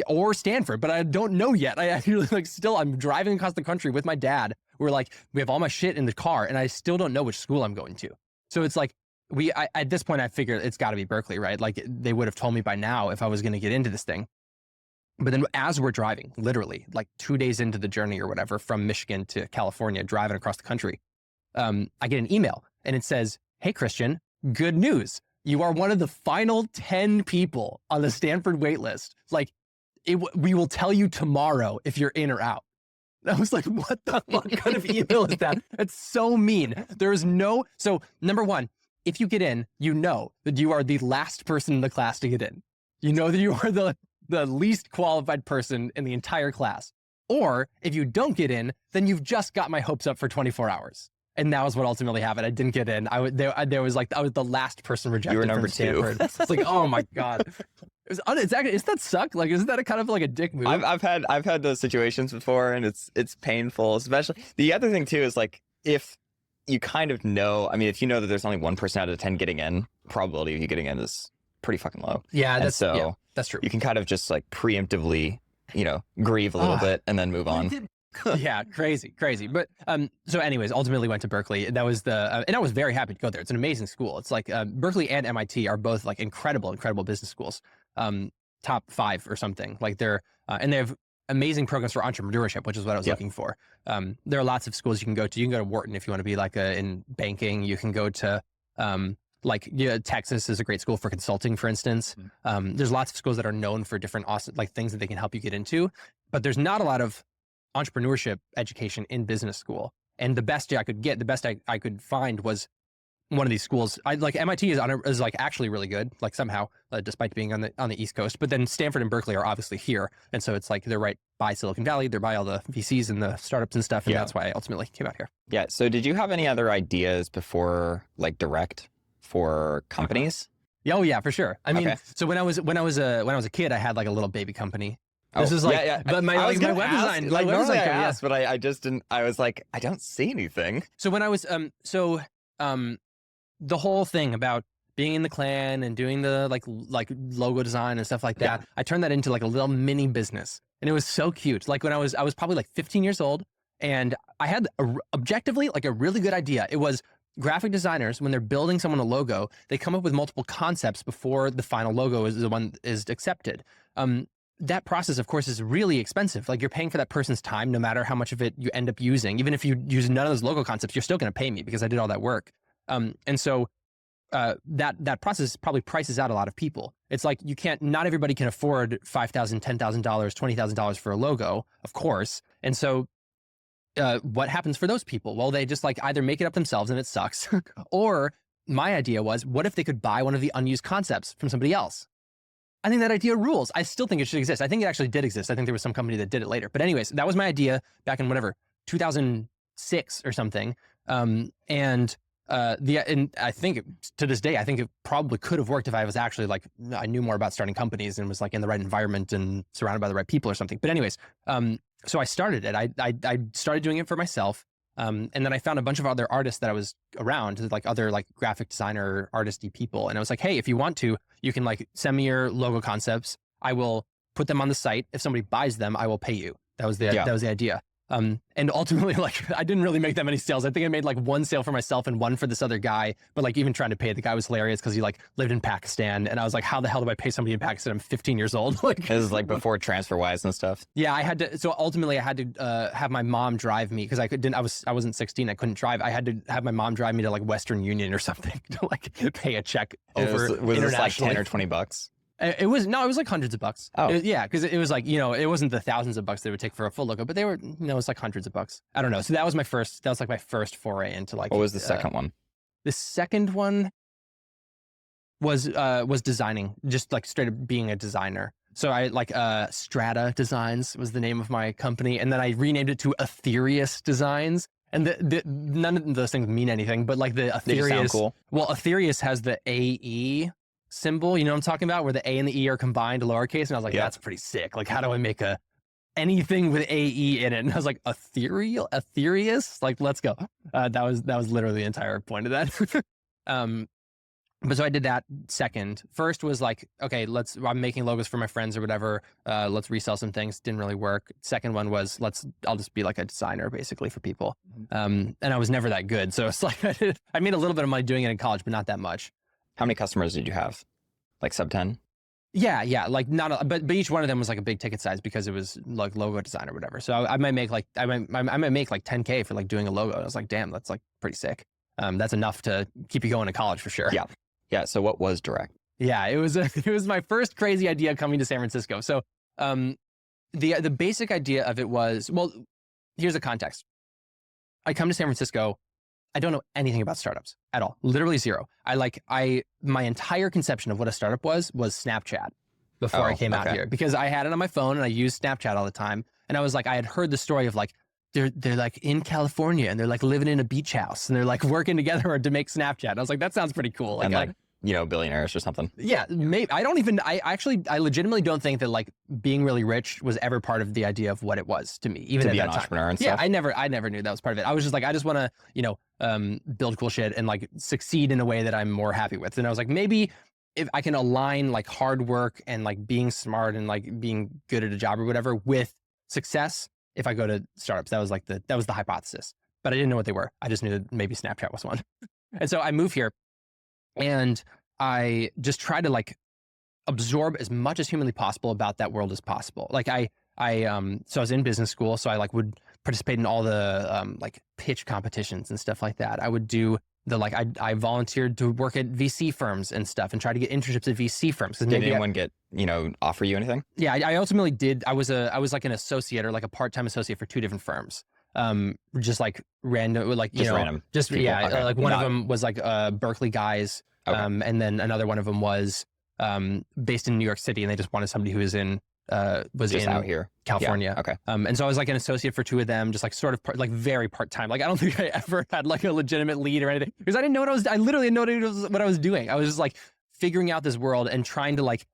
[SPEAKER 1] Or Stanford, but I don't know yet. I actually I'm driving across the country with my dad. We have all my shit in the car and I still don't know which school I'm going to. So it's like, at this point I figured it's gotta be Berkeley, right? Like they would have told me by now if I was going to get into this thing. But then as we're driving, literally like 2 days into the journey or whatever from Michigan to California, driving across the country, I get an email and it says, hey, Christian, good news. You are one of the final 10 people on the Stanford waitlist. Like we will tell you tomorrow if you're in or out. I was like, what the fuck kind of email is that? It's so mean. So number one, if you get in, you know that you are the last person in the class to get in. You know that you are the least qualified person in the entire class. Or if you don't get in, then you've just got my hopes up for 24 hours. And that was what ultimately happened. I didn't get in. I was the last person rejected.
[SPEAKER 2] You were number
[SPEAKER 1] from Stanford.
[SPEAKER 2] 2.
[SPEAKER 1] It's like, oh my God. Does that suck? Like, isn't that a kind of like a dick move?
[SPEAKER 2] I've had those situations before and it's painful, especially. The other thing too is like, if you kind of know, I mean, if you know that there's only 1 person out of 10 getting in, probability of you getting in is pretty fucking low.
[SPEAKER 1] Yeah.
[SPEAKER 2] And so
[SPEAKER 1] That's true.
[SPEAKER 2] You can kind of just like preemptively, grieve a little bit and then move on.
[SPEAKER 1] Yeah, crazy. But so anyways, ultimately went to Berkeley. That was and I was very happy to go there. It's an amazing school. It's like Berkeley and MIT are both like incredible business schools. Top 5 or something. Like they're and they have amazing programs for entrepreneurship, which is what I was looking for. There are lots of schools you can go to. You can go to Wharton if you want to be like in banking. You can go to Texas is a great school for consulting, for instance. There's lots of schools that are known for different awesome like things that they can help you get into, but there's not a lot of entrepreneurship education in business school. And the best I could get, the best I could find was one of these schools. Like MIT is like actually really good, like somehow, despite being on the East Coast. But then Stanford and Berkeley are obviously here, and so it's like they're right by Silicon Valley. They're by all the VCs and the startups and stuff, and that's why I ultimately came out here. Yeah.
[SPEAKER 2] So did you have any other ideas before like Drect for companies?
[SPEAKER 1] Oh yeah, for sure. I mean, so when I was a kid, I had like a little baby company. This is like, but my web design,
[SPEAKER 2] like normally I asked, but I just didn't. I was like, I don't see anything.
[SPEAKER 1] So when I was the whole thing about being in the clan and doing the like logo design and stuff like that, I turned that into like a little mini business, and it was so cute. Like when I was probably like 15 years old, and I had objectively like a really good idea. It was graphic designers, when they're building someone a logo, they come up with multiple concepts before the final logo is the one is accepted. That process, of course, is really expensive. Like you're paying for that person's time, no matter how much of it you end up using. Even if you use none of those logo concepts, you're still going to pay me because I did all that work. And so that process probably prices out a lot of people. It's like not everybody can afford $5,000, $10,000, $20,000 for a logo, of course. And so what happens for those people? Well, they just like either make it up themselves and it sucks, or my idea was, what if they could buy one of the unused concepts from somebody else? I think that idea rules. I still think it should exist. I think it actually did exist. I think there was some company that did it later. But anyways, that was my idea back in 2006 or something. And I think to this day, I think it probably could have worked if I was actually like, I knew more about starting companies and was like in the right environment and surrounded by the right people or something. But anyways, so I started it. I started doing it for myself. And then I found a bunch of other artists that I was around, like other like graphic designer, artisty people. And I was like, hey, if you want to, you can like send me your logo concepts. I will put them on the site. If somebody buys them, I will pay you. That was the idea. And ultimately, like, I didn't really make that many sales. I think I made like one sale for myself and one for this other guy. But like even trying to pay the guy was hilarious because he like lived in Pakistan. And I was like, how the hell do I pay somebody in Pakistan? I'm 15 years old. Like,
[SPEAKER 2] it was like before TransferWise and stuff.
[SPEAKER 1] Yeah, I had to. So ultimately, I had to have my mom drive me because I wasn't 16. I couldn't drive. I had to have my mom drive me to like Western Union or something to like pay a check over.
[SPEAKER 2] Was this like 10 or $20?
[SPEAKER 1] It was like hundreds of bucks.
[SPEAKER 2] Oh,
[SPEAKER 1] yeah, because it was like, it wasn't the thousands of bucks they would take for a full logo, but they were, it was like hundreds of bucks. I don't know. So that was my first foray into like.
[SPEAKER 2] What was the second one?
[SPEAKER 1] The second one was designing, just like straight up being a designer. So I like Strata Designs was the name of my company, and then I renamed it to Aetherius Designs. And none of those things mean anything, but like the Aetherius.
[SPEAKER 2] They just sound cool.
[SPEAKER 1] Well, Aetherius has the AE symbol, you know what I'm talking about, where the A and the E are combined to lowercase, and I was like, that's pretty sick. Like, how do I make anything with AE in it? And I was like, Aetherius, like, let's go. That was literally the entire point of that. But so I did that second. First was like, okay, I'm making logos for my friends or whatever. Let's resell some things. Didn't really work. Second one was I'll just be like a designer basically for people. And I was never that good. So it's like, I made a little bit of money doing it in college, but not that much.
[SPEAKER 2] How many customers did you have? Like sub 10?
[SPEAKER 1] Yeah. Like but each one of them was like a big ticket size because it was like logo design or whatever. So I might make like, I might make like 10K for like doing a logo. And I was like, damn, that's like pretty sick. That's enough to keep you going to college for sure.
[SPEAKER 2] Yeah. So what was Drect?
[SPEAKER 1] Yeah, it was my first crazy idea coming to San Francisco. So the basic idea of it was, well, here's the context. I come to San Francisco. I don't know anything about startups at all. Literally zero. My entire conception of what a startup was Snapchat before I came out here, because I had it on my phone and I used Snapchat all the time. And I was like, I had heard the story of like, they're like in California and they're like living in a beach house and they're like working together to make Snapchat. And I was like, that sounds pretty cool. Like,
[SPEAKER 2] billionaires or something.
[SPEAKER 1] Yeah, maybe. I legitimately don't think that like being really rich was ever part of the idea of what it was to me, even
[SPEAKER 2] to be
[SPEAKER 1] at
[SPEAKER 2] an
[SPEAKER 1] that
[SPEAKER 2] entrepreneur
[SPEAKER 1] time.
[SPEAKER 2] and stuff.
[SPEAKER 1] Yeah, I never knew that was part of it. I was just like, I just want to, build cool shit and like succeed in a way that I'm more happy with. And I was like, maybe if I can align like hard work and like being smart and like being good at a job or whatever with success, if I go to startups, that was the hypothesis, but I didn't know what they were. I just knew that maybe Snapchat was one. And so I move here and I just try to like absorb as much as humanly possible about that world as possible. Like so I was in business school, so I like would participate in all the like pitch competitions and stuff like that. I would do I volunteered to work at VC firms and stuff and try to get internships at VC firms.
[SPEAKER 2] Did anyone get, offer you anything?
[SPEAKER 1] Yeah, I ultimately did. I was like an associate or like a part-time associate for 2 different firms. Just like random, like,
[SPEAKER 2] random.
[SPEAKER 1] Just,
[SPEAKER 2] people.
[SPEAKER 1] yeah.
[SPEAKER 2] Okay.
[SPEAKER 1] Like one of them was like Berkeley guys.
[SPEAKER 2] Okay.
[SPEAKER 1] And then another one of them was based in New York City, and they just wanted somebody who was in
[SPEAKER 2] out here,
[SPEAKER 1] California.
[SPEAKER 2] Yeah. Okay.
[SPEAKER 1] And so I was like an associate for 2 of them, just like sort of like very part-time. Like I don't think I ever had like a legitimate lead or anything, because I didn't know I literally didn't know what I was doing. I was just like figuring out this world and trying to like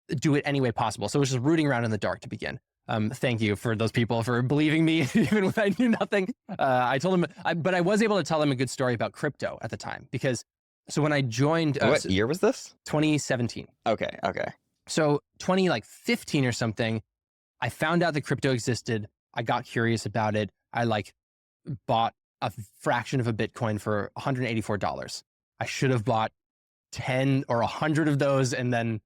[SPEAKER 1] do it any way possible. So it was just rooting around in the dark to begin. Thank you for those people for believing me, even when I knew nothing. I told them, but I was able to tell them a good story about crypto at the time, because so when I joined,
[SPEAKER 2] what year was this?
[SPEAKER 1] 2017.
[SPEAKER 2] Okay.
[SPEAKER 1] So 2015 or something, I found out that crypto existed. I got curious about it. I like bought a fraction of a Bitcoin for $184. I should have bought 10 or 100 of those, and then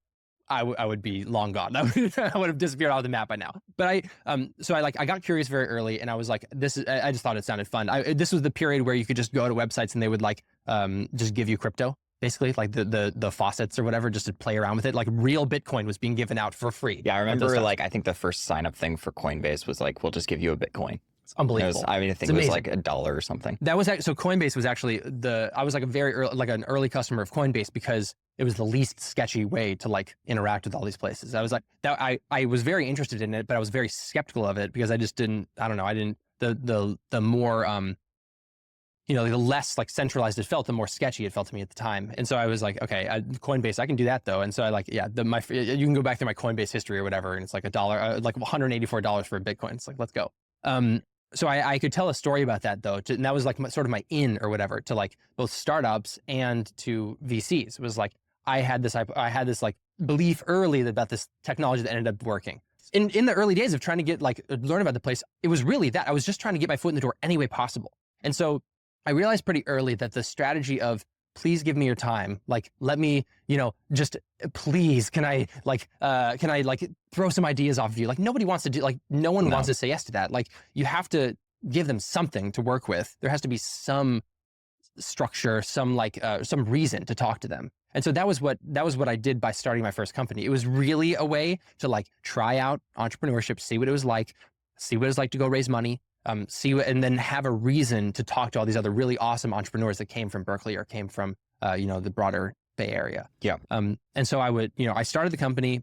[SPEAKER 1] I would be long gone. I would have disappeared off the map by now. But I got curious very early, and I was like, I just thought it sounded fun. This was the period where you could just go to websites and they would like just give you crypto, basically, like the faucets or whatever, just to play around with it. Like real Bitcoin was being given out for free.
[SPEAKER 2] Yeah, I remember like I think the first sign up thing for Coinbase was like, we'll just give you a Bitcoin.
[SPEAKER 1] It's unbelievable.
[SPEAKER 2] I think it was like $1 or something.
[SPEAKER 1] That was so Coinbase was actually I was like an early customer of Coinbase, because it was the least sketchy way to like interact with all these places. I was like that. I was very interested in it, but I was very skeptical of it because I just didn't. I don't know. I didn't. The more the less like centralized it felt, the more sketchy it felt to me at the time. And so I was like, okay, Coinbase, I can do that though. And so I like, yeah, you can go back through my Coinbase history or whatever, and it's like $1, like $184 for a Bitcoin. It's like, let's go. So I could tell a story about that though, and that was like sort of my in or whatever to like both startups and to VCs. It was like I had this like belief early about this technology that ended up working. In the early days of trying to learn about the place, it was really that I was just trying to get my foot in the door any way possible. And so I realized pretty early that the strategy of please give me your time, like let me, just please, can I throw some ideas off of you? Like nobody wants to do, like no one wants to say yes to that. Like you have to give them something to work with. There has to be some structure, some reason to talk to them. And so that was what I did by starting my first company. It was really a way to like try out entrepreneurship, see what it was like to go raise money, and then have a reason to talk to all these other really awesome entrepreneurs that came from Berkeley or came from, the broader Bay Area.
[SPEAKER 2] Yeah.
[SPEAKER 1] And so I started the company.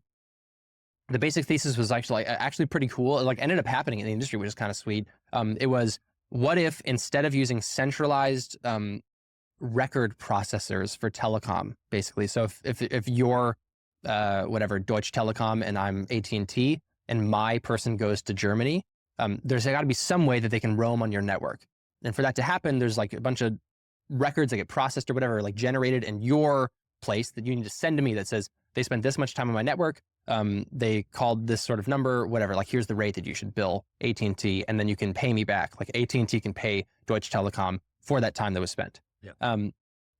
[SPEAKER 1] The basic thesis was actually pretty cool. It like ended up happening in the industry, which is kind of sweet. It was, what if instead of using centralized record processors for telecom, basically. So if you're Deutsche Telekom and I'm AT&T and my person goes to Germany, there's got to be some way that they can roam on your network. And for that to happen, there's like a bunch of records that get processed or whatever, like generated in your place that you need to send to me that says they spent this much time on my network. They called this sort of number, whatever, like here's the rate that you should bill AT&T, and then you can pay me back. Like AT&T can pay Deutsche Telekom for that time that was spent. Yeah.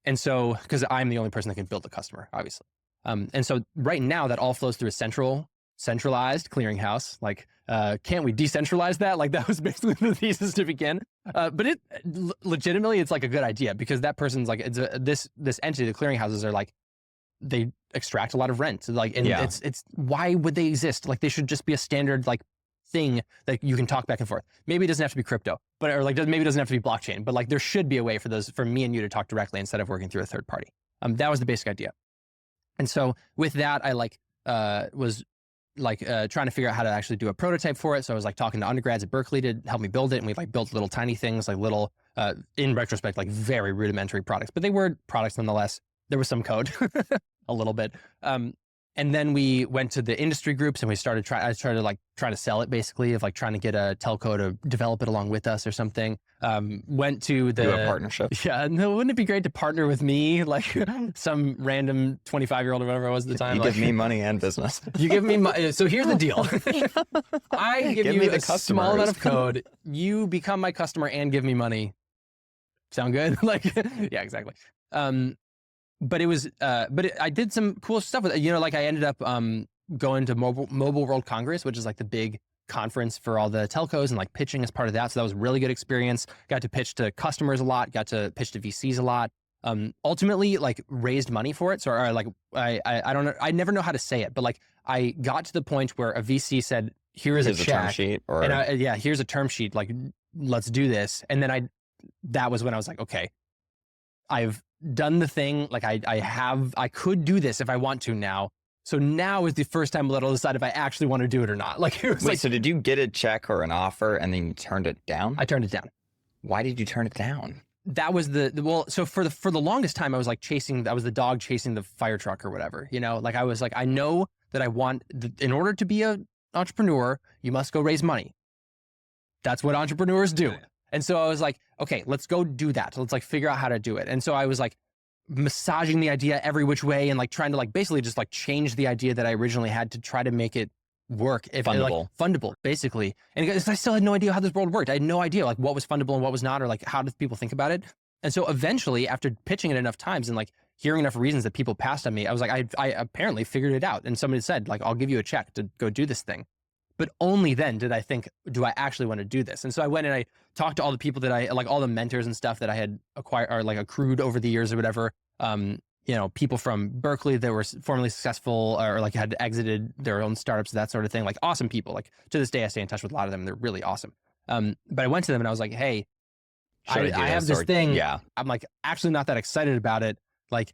[SPEAKER 1] And so, because I'm the only person that can bill the customer, obviously. And so right now that all flows through a centralized clearinghouse. Like, can't we decentralize that? Like that was basically the thesis to begin. But legitimately, it's like a good idea because that person's like, this entity, the clearinghouses are like, they extract a lot of rent. Like, and it's why would they exist? Like they should just be a standard like thing that you can talk back and forth. Maybe it doesn't have to be crypto, maybe it doesn't have to be blockchain, but like there should be a way for me and you to talk directly instead of working through a third party. That was the basic idea. And so with that, I was trying to figure out how to actually do a prototype for it. So I was like talking to undergrads at Berkeley to help me build it. And we like built little tiny things, like little, in retrospect, like very rudimentary products, but they were products nonetheless. There was some code, a little bit. And then we went to the industry groups and I started like trying to sell it, basically, of like trying to get a telco to develop it along with us or something. Went to
[SPEAKER 2] Do a partnership.
[SPEAKER 1] Yeah, no, wouldn't it be great to partner with me, like some random 25-year-old or whatever I was at the time?
[SPEAKER 2] You give me money and business.
[SPEAKER 1] You give me money. So here's the deal. I give you a small amount of code. You become my customer and give me money. Sound good? Like, yeah, exactly. But it was, I did some cool stuff with it. You know, like I ended up going to Mobile World Congress, which is like the big conference for all the telcos, and like pitching as part of that. So that was a really good experience. Got to pitch to customers a lot, got to pitch to VCs a lot. Ultimately like raised money for it. So or like, I don't know, I never know how to say it, but like I got to the point where a VC said, here's a check.
[SPEAKER 2] Term sheet or...
[SPEAKER 1] And yeah, here's a term sheet. Like, let's do this. And then that was when I was like, okay, I've done the thing. Like I could do this if I want to now. So now is the first time I'll decide if I actually want to do it or not. Like, it was
[SPEAKER 2] Wait, so did you get a check or an offer and then you turned it down?
[SPEAKER 1] I turned it down.
[SPEAKER 2] Why did you turn it down?
[SPEAKER 1] That was well, so for the longest time I was like I was the dog chasing the fire truck or whatever, you know, like I was like, I know that I want, in order to be an entrepreneur, you must go raise money. That's what entrepreneurs do. And so I was like, okay, let's go do that. Let's like figure out how to do it. And so I was like massaging the idea every which way and like trying to like basically just like change the idea that I originally had to try to make it work. Fundable, basically. And I still had no idea how this world worked. I had no idea like what was fundable and what was not, or like how did people think about it. And so eventually, after pitching it enough times and like hearing enough reasons that people passed on me, I was like, I apparently figured it out. And somebody said like, I'll give you a check to go do this thing. But only then did I think, do I actually want to do this? And so I went and I talked to all the people that I like, all the mentors and stuff that I had acquired or like accrued over the years or whatever. You know, people from Berkeley that were formerly successful or like had exited their own startups, that sort of thing. Like awesome people. Like to this day, I stay in touch with a lot of them. They're really awesome. But I went to them and I was like, hey, I have this thing.
[SPEAKER 2] Yeah.
[SPEAKER 1] I'm like actually not that excited about it. Like,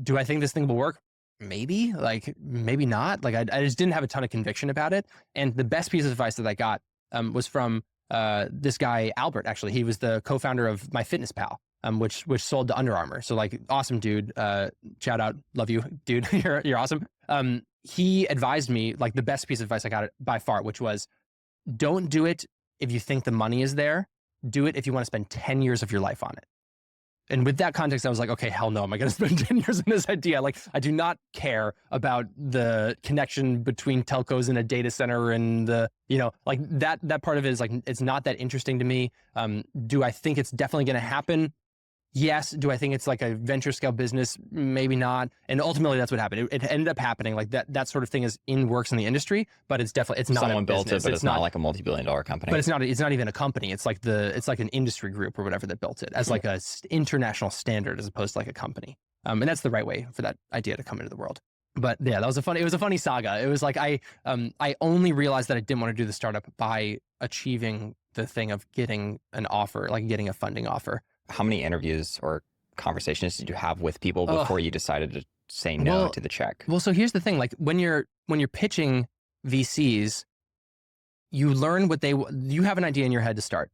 [SPEAKER 1] do I think this thing will work? Maybe, like, maybe not. Like, I just didn't have a ton of conviction about it. And the best piece of advice that I got was from this guy, Albert, actually. He was the co-founder of MyFitnessPal, which sold to Under Armour. So like, awesome dude. Shout out. Love you, dude. You're awesome. He advised me, like the best piece of advice I got by far, which was, don't do it if you think the money is there. Do it if you want to spend 10 years of your life on it. And with that context, I was like, okay, hell no, am I going to spend 10 years on this idea? Like, I do not care about the connection between telcos and a data center and the, you know, like that part of it is like, it's not that interesting to me. Do I think it's definitely going to happen? Yes. Do I think it's like a venture scale business? Maybe not. And ultimately that's what happened. It ended up happening. Like that sort of thing is in works in the industry, but it's definitely, it's not
[SPEAKER 2] someone built it, but it's not like a multi-billion-dollar company.
[SPEAKER 1] But it's not even a company. It's like an industry group or whatever that built it as like a international standard as opposed to like a company. And that's the right way for that idea to come into the world. But yeah, it was a funny saga. It was like, I only realized that I didn't want to do the startup by achieving the thing of getting an offer, like getting a funding offer.
[SPEAKER 2] How many interviews or conversations did you have with people before you decided to say no to the check?
[SPEAKER 1] Well, so here's the thing. Like when you're pitching VCs, you learn you have an idea in your head to start.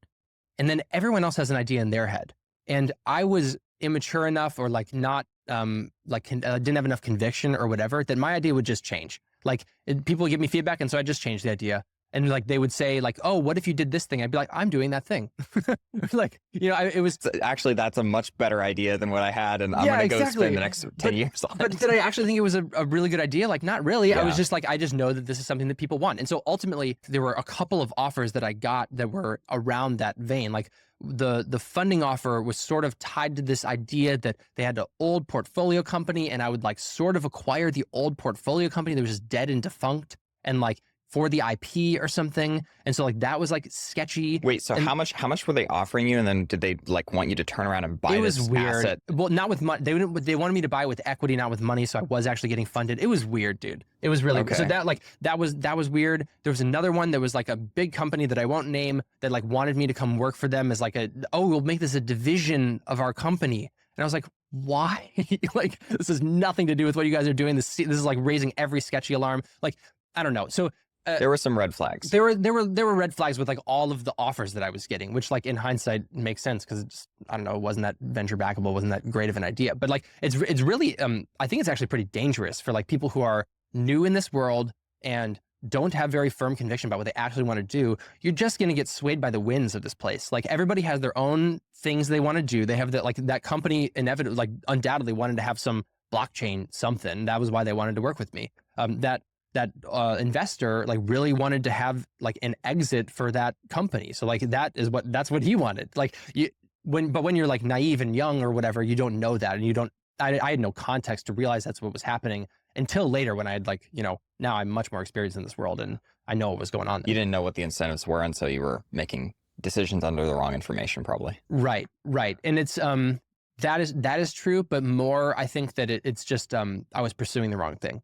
[SPEAKER 1] And then everyone else has an idea in their head. And I was immature enough or like not, didn't have enough conviction or whatever, that my idea would just change. Like people would give me feedback. And so I just changed the idea. And like, they would say like, oh, what if you did this thing? I'd be like, I'm doing that thing. Like, you know, it was
[SPEAKER 2] actually, that's a much better idea than what I had. And I'm going to go spend the next 10 years on it.
[SPEAKER 1] But did I actually think it was a really good idea? Like, not really.
[SPEAKER 2] Yeah.
[SPEAKER 1] I was just like, I just know that this is something that people want. And so ultimately there were a couple of offers that I got that were around that vein. Like the funding offer was sort of tied to this idea that they had an old portfolio company and I would like sort of acquire the old portfolio company that was just dead and defunct and like for the IP or something. And so like that was like sketchy.
[SPEAKER 2] Wait, so how much were they offering you? And then did they like want you to turn around and buy this asset? It was weird.
[SPEAKER 1] Well, not with money. They wanted me to buy with equity, not with money. So I was actually getting funded. It was weird, dude. It was really
[SPEAKER 2] okay.
[SPEAKER 1] So that was weird. There was another one that was like a big company that I won't name that like wanted me to come work for them as like we'll make this a division of our company. And I was like, why? Like, this has nothing to do with what you guys are doing. This is like raising every sketchy alarm. Like, I don't know. So
[SPEAKER 2] there were some red flags.
[SPEAKER 1] There were red flags with like all of the offers that I was getting, which like in hindsight makes sense because it's, I don't know, it wasn't that venture backable, wasn't that great of an idea. But like it's really I think it's actually pretty dangerous for like people who are new in this world and don't have very firm conviction about what they actually want to do, you're just going to get swayed by the winds of this place. Like everybody has their own things they want to do. They have that company inevitably, like undoubtedly wanted to have some blockchain something. That was why they wanted to work with me. That investor like really wanted to have like an exit for that company. So like that's what he wanted. Like when you're like naive and young or whatever, you don't know that, and I had no context to realize that's what was happening until later when I had like, now I'm much more experienced in this world and I know what was going on there.
[SPEAKER 2] You didn't know what the incentives were, and so you were making decisions under the wrong information probably.
[SPEAKER 1] Right. And it's, that is true, but more, I think that it's just, I was pursuing the wrong thing.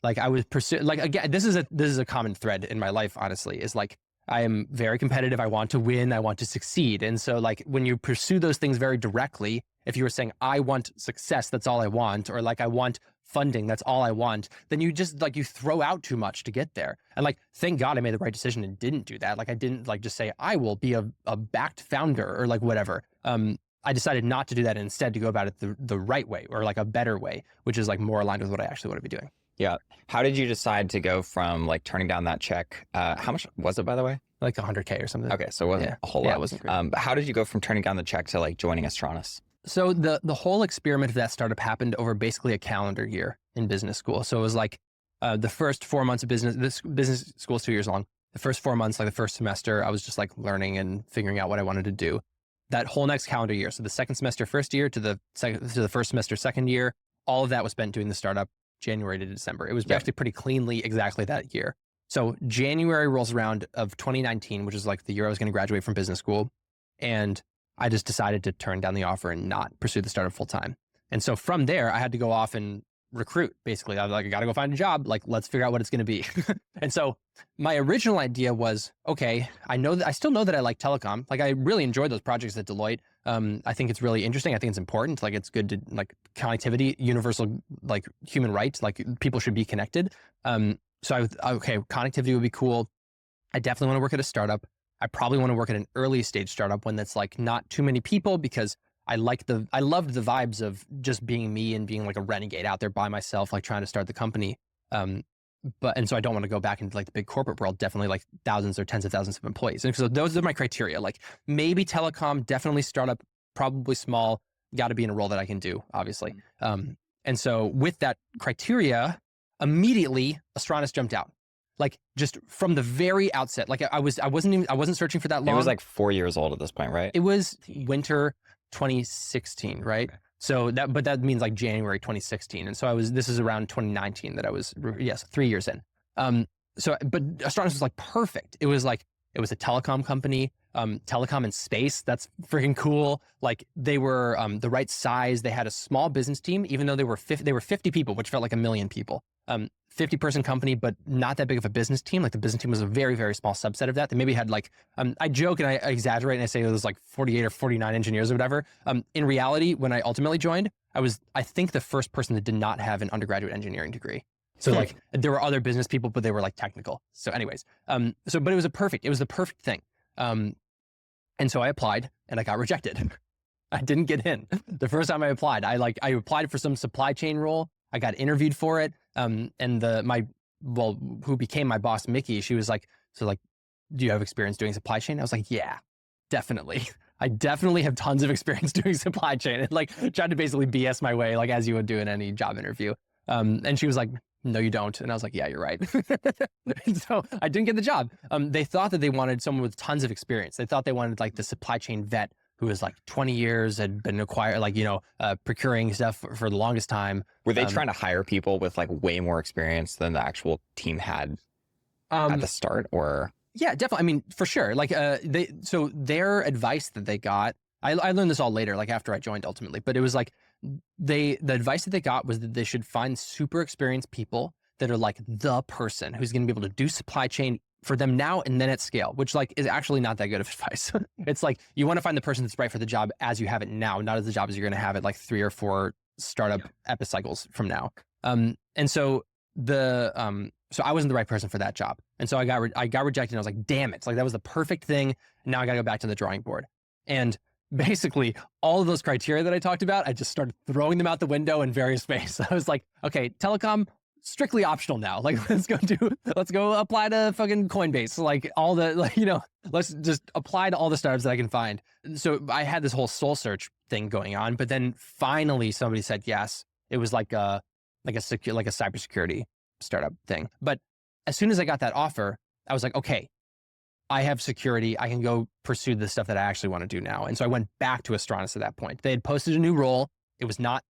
[SPEAKER 1] Like I was pursuing, like, again, this is a common thread in my life, honestly, is like, I am very competitive. I want to win. I want to succeed. And so like when you pursue those things very directly, if you were saying, I want success, that's all I want, or like I want funding, that's all I want, then you just like, you throw out too much to get there. And like, thank God I made the right decision and didn't do that. Like I didn't like just say, I will be a backed founder or like whatever. I decided not to do that and instead to go about it the right way, or like a better way, which is like more aligned with what I actually want to be doing.
[SPEAKER 2] Yeah. How did you decide to go from like turning down that check? How much was it, by the way?
[SPEAKER 1] Like 100K or something.
[SPEAKER 2] Okay. So it wasn't a whole lot.
[SPEAKER 1] Yeah, it wasn't great.
[SPEAKER 2] But how did you go from turning down the check to like joining Astranis?
[SPEAKER 1] So the whole experiment of that startup happened over basically a calendar year in business school. So it was like the first 4 months of business school is 2 years long. The first 4 months, like the first semester, I was just like learning and figuring out what I wanted to do. That whole next calendar year, so the second semester first year to the first semester second year, all of that was spent doing the startup January to December. It was actually pretty cleanly exactly that year. So January rolls around of 2019, which is like the year I was going to graduate from business school. And I just decided to turn down the offer and not pursue the startup full time. And so from there, I had to go off and recruit. Basically, I was like, I got to go find a job. Like, let's figure out what it's going to be. And so my original idea was, okay, I still know that I like telecom. Like I really enjoyed those projects at Deloitte. I think it's really interesting. I think it's important. Like it's good to like connectivity, universal, like human rights, like people should be connected. So connectivity would be cool. I definitely want to work at a startup. I probably want to work at an early stage startup, one that's like not too many people, because I loved the vibes of just being me and being like a renegade out there by myself, like trying to start the company. And so I don't want to go back into like the big corporate world, definitely like thousands or tens of thousands of employees. And so those are my criteria, like maybe telecom, definitely startup, probably small, got to be in a role that I can do, obviously. And so with that criteria, immediately Astranis jumped out. Like just from the very outset, like I wasn't searching for that long.
[SPEAKER 2] It was like 4 years old at this point, right?
[SPEAKER 1] It was winter 2016, right? Okay. So that means like January 2016. And so this is around 2019 that I was, 3 years in. But Astranis was like perfect. It was a telecom company, telecom in space. That's freaking cool. Like they were the right size. They had a small business team, even though they were 50 people, which felt like 1 million people. 50-person company, but not that big of a business team. Like the business team was a very, very small subset of that. They maybe had like, I joke and I exaggerate and I say it was like 48 or 49 engineers or whatever. In reality, when I ultimately joined, I think the first person that did not have an undergraduate engineering degree. So like there were other business people, but they were like technical. So anyways, but it was the perfect thing. And so I applied and I got rejected. I didn't get in. The first time I applied, I applied for some supply chain role. I got interviewed for it. And who became my boss, Mickey, she was like, so like, do you have experience doing supply chain? I was like, yeah, definitely. I definitely have tons of experience doing supply chain, and like tried to basically BS my way, like as you would do in any job interview. And she was like, no, you don't. And I was like, yeah, you're right. And so I didn't get the job. They thought that they wanted someone with tons of experience. They thought they wanted like the supply chain vet who was like 20 years, had been procuring stuff for the longest time.
[SPEAKER 2] Were they trying to hire people with like way more experience than the actual team had at the start, or?
[SPEAKER 1] Yeah, definitely. I mean, for sure. Like so their advice that they got, I learned this all later, like after I joined ultimately, but it was like, the advice that they got was that they should find super experienced people that are like the person who's going to be able to do supply chain for them now and then at scale, which like is actually not that good of advice. It's like you want to find the person that's right for the job as you have it now, not as the job as you're going to have it like 3 or 4 startup epicycles from now. And so so I wasn't the right person for that job, and so I got rejected. And I was like, damn it! Like that was the perfect thing. Now I got to go back to the drawing board. And basically, all of those criteria that I talked about, I just started throwing them out the window in various ways. I was like, okay, telecom, strictly optional now. Like, let's go apply to fucking Coinbase. Like all the, like, let's just apply to all the startups that I can find. So I had this whole soul search thing going on, but then finally somebody said yes. It was like a cybersecurity startup thing. But as soon as I got that offer, I was like, okay, I have security. I can go pursue the stuff that I actually want to do now. And so I went back to Astranis at that point. They had posted a new role. It was not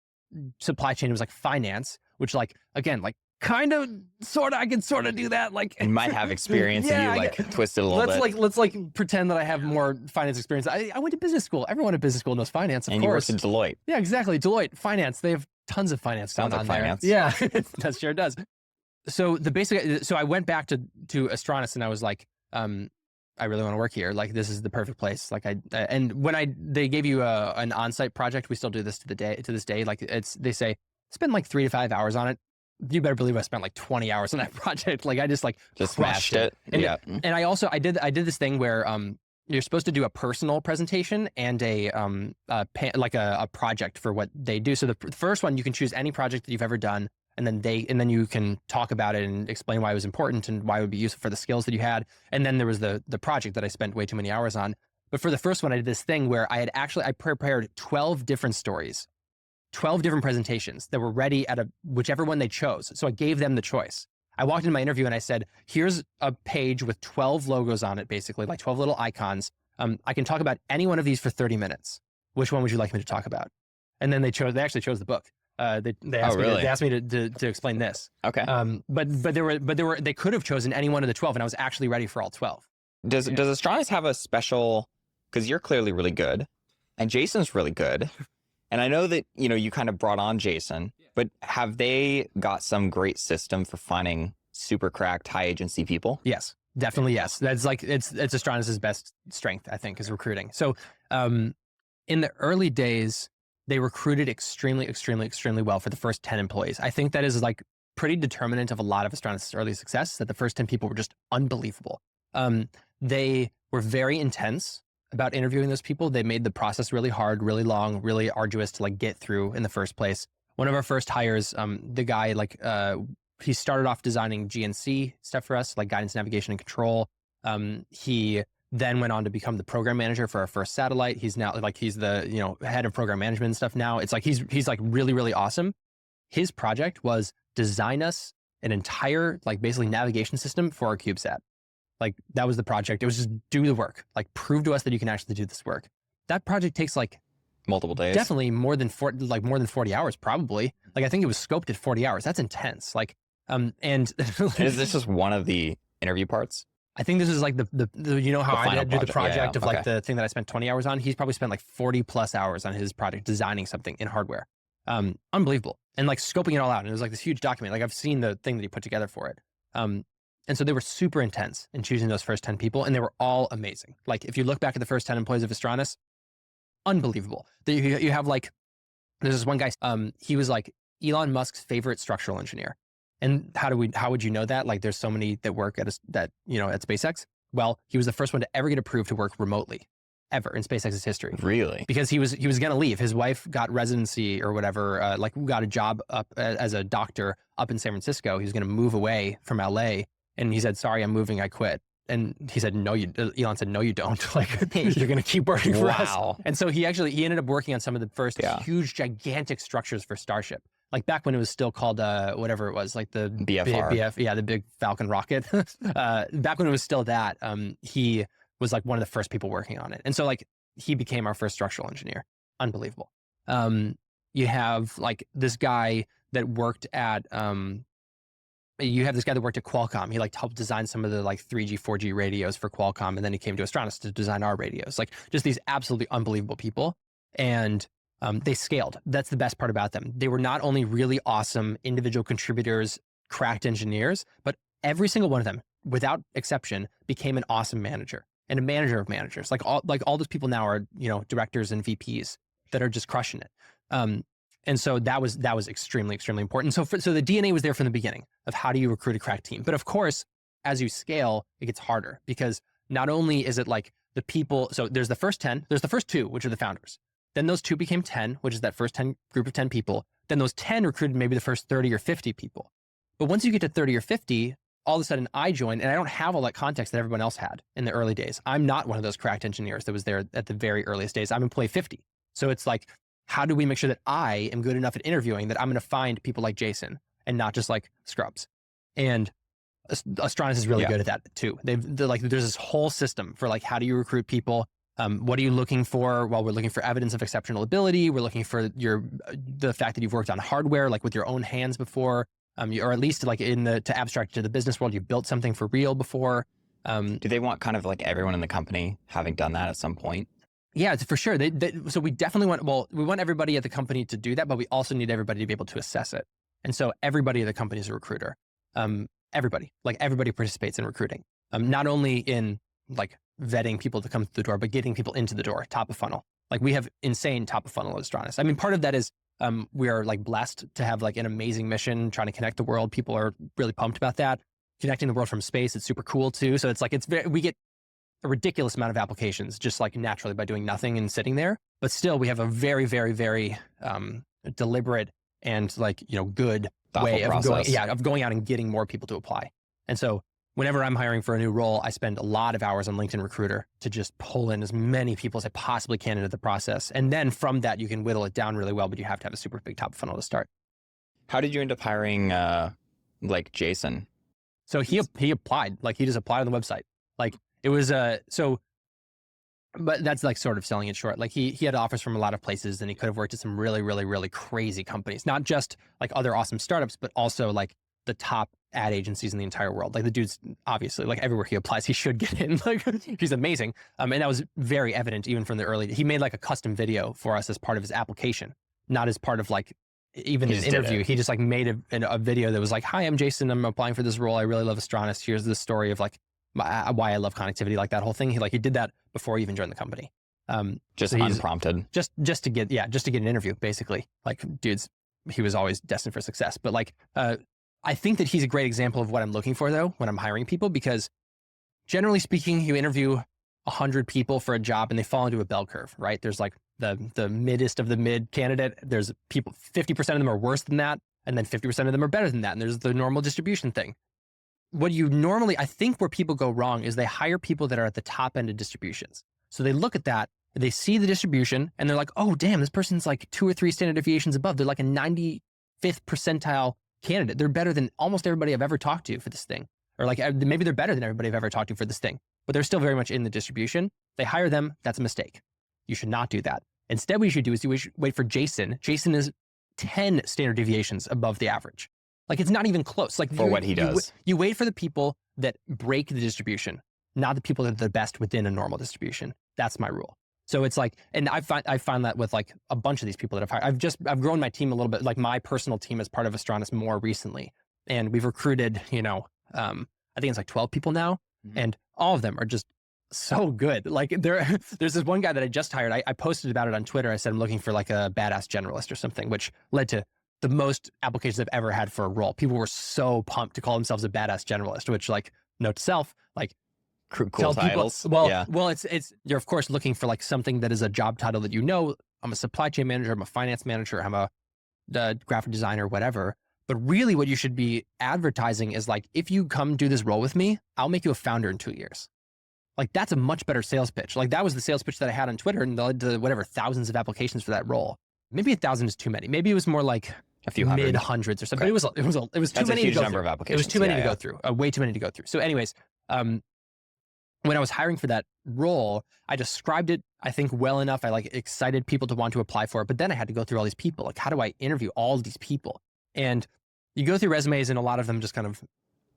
[SPEAKER 1] supply chain. It was like finance, which again, kind of, sort of, I can sort of do that. Like,
[SPEAKER 2] you might have experience
[SPEAKER 1] yeah,
[SPEAKER 2] and you twist it a little bit.
[SPEAKER 1] Let's pretend that I have more finance experience. I went to business school. Everyone at business school knows finance, of course.
[SPEAKER 2] And you worked at Deloitte.
[SPEAKER 1] Yeah, exactly. Deloitte, finance. They have tons of finance.
[SPEAKER 2] Sounds like finance.
[SPEAKER 1] There. Yeah, that sure does. So so I went back to Astranis and I was like, I really want to work here. Like, this is the perfect place. Like and when they gave you an on-site project, we still do this to this day. Like they say, spend like 3 to 5 hours on it. You better believe I spent like 20 hours on that project. Like I just
[SPEAKER 2] smashed it.
[SPEAKER 1] And,
[SPEAKER 2] yeah.
[SPEAKER 1] And I also, I did this thing where, you're supposed to do a personal presentation and a project for what they do. So the first one, you can choose any project that you've ever done. And then you can talk about it and explain why it was important and why it would be useful for the skills that you had. And then there was the project that I spent way too many hours on. But for the first one, I did this thing where I prepared 12 different stories, 12 different presentations that were ready at whichever one they chose. So I gave them the choice. I walked into my interview and I said, here's a page with 12 logos on it, basically, like 12 little icons. I can talk about any one of these for 30 minutes. Which one would you like me to talk about? And then they actually chose the book. They asked me to explain this.
[SPEAKER 2] Okay.
[SPEAKER 1] But they could have chosen any one of the 12, and I was actually ready for all 12.
[SPEAKER 2] Does Astranis have a special? Because you're clearly really good, and Jason's really good, and I know that you kind of brought on Jason, but have they got some great system for finding super cracked high agency people?
[SPEAKER 1] Yes, definitely yes. That's it's Astranis' best strength, I think, is recruiting. So, in the early days, they recruited extremely, extremely, extremely well for the first 10 employees. I think that is pretty determinant of a lot of Astranis' early success, that the first 10 people were just unbelievable. They were very intense about interviewing those people. They made the process really hard, really long, really arduous to get through in the first place. One of our first hires, the guy, he started off designing GNC stuff for us, like guidance, navigation, and control. He then went on to become the program manager for our first satellite. He's now he's the head of program management and stuff now. It's he's really, really awesome. His project was design us an entire basically navigation system for our CubeSat. That was the project. It was just do the work. Prove to us that you can actually do this work. That project takes
[SPEAKER 2] multiple days.
[SPEAKER 1] Definitely more than 40 hours probably. I think it was scoped at 40 hours. That's intense. And
[SPEAKER 2] is this just one of the interview parts?
[SPEAKER 1] I think this is the how I do the project of
[SPEAKER 2] okay.
[SPEAKER 1] the thing that I spent 20 hours on. He's probably spent 40 plus hours on his project designing something in hardware. Unbelievable. And scoping it all out. And it was this huge document. I've seen the thing that he put together for it. And so they were super intense in choosing those first 10 people, and they were all amazing. If you look back at the first 10 employees of Astranis, unbelievable. You have there's this one guy, he was Elon Musk's favorite structural engineer. And how would you know that? There's so many that work at SpaceX. Well, he was the first one to ever get approved to work remotely, ever in SpaceX's history.
[SPEAKER 2] Really?
[SPEAKER 1] Because he was going to leave. His wife got residency or whatever, got a job up as a doctor up in San Francisco. He was going to move away from LA, and he said, "Sorry, I'm moving. I quit." And he said, "No, Elon said, no, you don't. You're going to keep working for us." And so he ended up working on some of the first huge, gigantic structures for Starship. Back when it was still called whatever it was, the
[SPEAKER 2] BFR.
[SPEAKER 1] The big Falcon rocket. Back when it was still that, he was one of the first people working on it. And so he became our first structural engineer. Unbelievable. You have this guy that worked at Qualcomm. He helped design some of the 3G, 4G radios for Qualcomm, and then he came to Astranis to design our radios. Just these absolutely unbelievable people. And they scaled. That's the best part about them. They were not only really awesome individual contributors, cracked engineers, but every single one of them, without exception, became an awesome manager and a manager of managers. All those people now are, directors and VPs that are just crushing it. And so that was extremely, extremely important. So the DNA was there from the beginning of how do you recruit a crack team. But of course, as you scale, it gets harder because not only is it the people, so there's the first 10, there's the first 2, which are the founders. Then those 2 became 10, which is that first 10 group of 10 people. Then those 10 recruited maybe the first 30 or 50 people. But once you get to 30 or 50, all of a sudden I joined and I don't have all that context that everyone else had in the early days. I'm not one of those cracked engineers that was there at the very earliest days. I'm employee 50. So it's like, how do we make sure that I am good enough at interviewing that I'm going to find people like Jason and not just like scrubs? And Astranis is really good at that too. They're like, there's this whole system for like, how do you recruit people? What are you looking for? Well, we're looking for evidence of exceptional ability. We're looking for the fact that you've worked on hardware, like with your own hands before, or at least like to abstract to the business world, you built something for real before.
[SPEAKER 2] Do they want kind of like everyone in the company having done that at some point?
[SPEAKER 1] Yeah, it's for sure. So we definitely we want everybody at the company to do that, but we also need everybody to be able to assess it. And so everybody at the company is a recruiter. Everybody participates in recruiting. Not only in like vetting people to come through the door, but getting people into the door, top of funnel. Like we have insane top of funnel at Astranis. I mean, part of that is we are like blessed to have like an amazing mission trying to connect the world. People are really pumped about that. Connecting the world from space, it's super cool too. So it's like, we get a ridiculous amount of applications just like naturally by doing nothing and sitting there. But still we have a very, very, very deliberate and like, good
[SPEAKER 2] thoughtful
[SPEAKER 1] way of
[SPEAKER 2] process.
[SPEAKER 1] going out and getting more people to apply. And so whenever I'm hiring for a new role, I spend a lot of hours on LinkedIn Recruiter to just pull in as many people as I possibly can into the process. And then from that, you can whittle it down really well, but you have to have a super big top funnel to start.
[SPEAKER 2] How did you end up hiring like Jason?
[SPEAKER 1] So he applied, like he just applied on the website. Like it was, but that's like sort of selling it short. Like he had offers from a lot of places and he could have worked at some really, really, really crazy companies, not just like other awesome startups, but also like the top ad agencies in the entire world. Like the dude's obviously like everywhere he applies, he should get in. Like he's amazing. And that was very evident even from the early, he made like a custom video for us as part of his application, not as part of like even his interview. He just like made a video that was like, hi, I'm Jason. I'm applying for this role. I really love Astranis. Here's the story of like why I love connectivity, like that whole thing. He did that before he even joined the company.
[SPEAKER 2] Just so unprompted.
[SPEAKER 1] Just to get an interview, basically. Like he was always destined for success. But like, I think that he's a great example of what I'm looking for though, when I'm hiring people, because generally speaking, you interview 100 people for a job and they fall into a bell curve, right? There's like the middest of the mid candidate. There's people, 50% of them are worse than that. And then 50% of them are better than that. And there's the normal distribution thing. I think where people go wrong is they hire people that are at the top end of distributions. So they look at that, they see the distribution and they're like, oh, damn, this person's like 2 or 3 standard deviations above. They're like a 95th percentile candidate. They're better than almost everybody I've ever talked to for this thing. Or like maybe they're better than everybody I've ever talked to for this thing, but they're still very much in the distribution. They hire them. That's a mistake. You should not do that. Instead, what you should do is you should wait for Jason. Jason is 10 standard deviations above the average. Like it's not even close. Like
[SPEAKER 2] for what he does.
[SPEAKER 1] You wait for the people that break the distribution, not the people that are the best within a normal distribution. That's my rule. So it's like, and I find that with like a bunch of these people that I've hired. I've grown my team a little bit, like my personal team as part of Astranis more recently. And we've recruited, I think it's like 12 people now. Mm-hmm. And all of them are just so good. Like there's this one guy that I just hired. I posted about it on Twitter. I said, I'm looking for like a badass generalist or something, which led to the most applications I've ever had for a role. People were so pumped to call themselves a badass generalist, which like note to self, like
[SPEAKER 2] cool titles.
[SPEAKER 1] Well, it's you're of course looking for like something that is a job title that I'm a supply chain manager, I'm a finance manager, I'm a graphic designer, whatever. But really what you should be advertising is like, if you come do this role with me, I'll make you a founder in 2 years. Like that's a much better sales pitch. Like that was the sales pitch that I had on Twitter and led to whatever thousands of applications for that role. Maybe 1,000 is too many. Maybe it was more like
[SPEAKER 2] a few hundred,
[SPEAKER 1] mid hundreds or something. Okay. But it was too
[SPEAKER 2] That's
[SPEAKER 1] many
[SPEAKER 2] a huge
[SPEAKER 1] to go
[SPEAKER 2] number
[SPEAKER 1] through.
[SPEAKER 2] of applications.
[SPEAKER 1] It was too many to go through. Way too many to go through. So anyways, when I was hiring for that role, I described it, I think, well enough. I like excited people to want to apply for it. But then I had to go through all these people. Like, how do I interview all of these people? And you go through resumes and a lot of them just kind of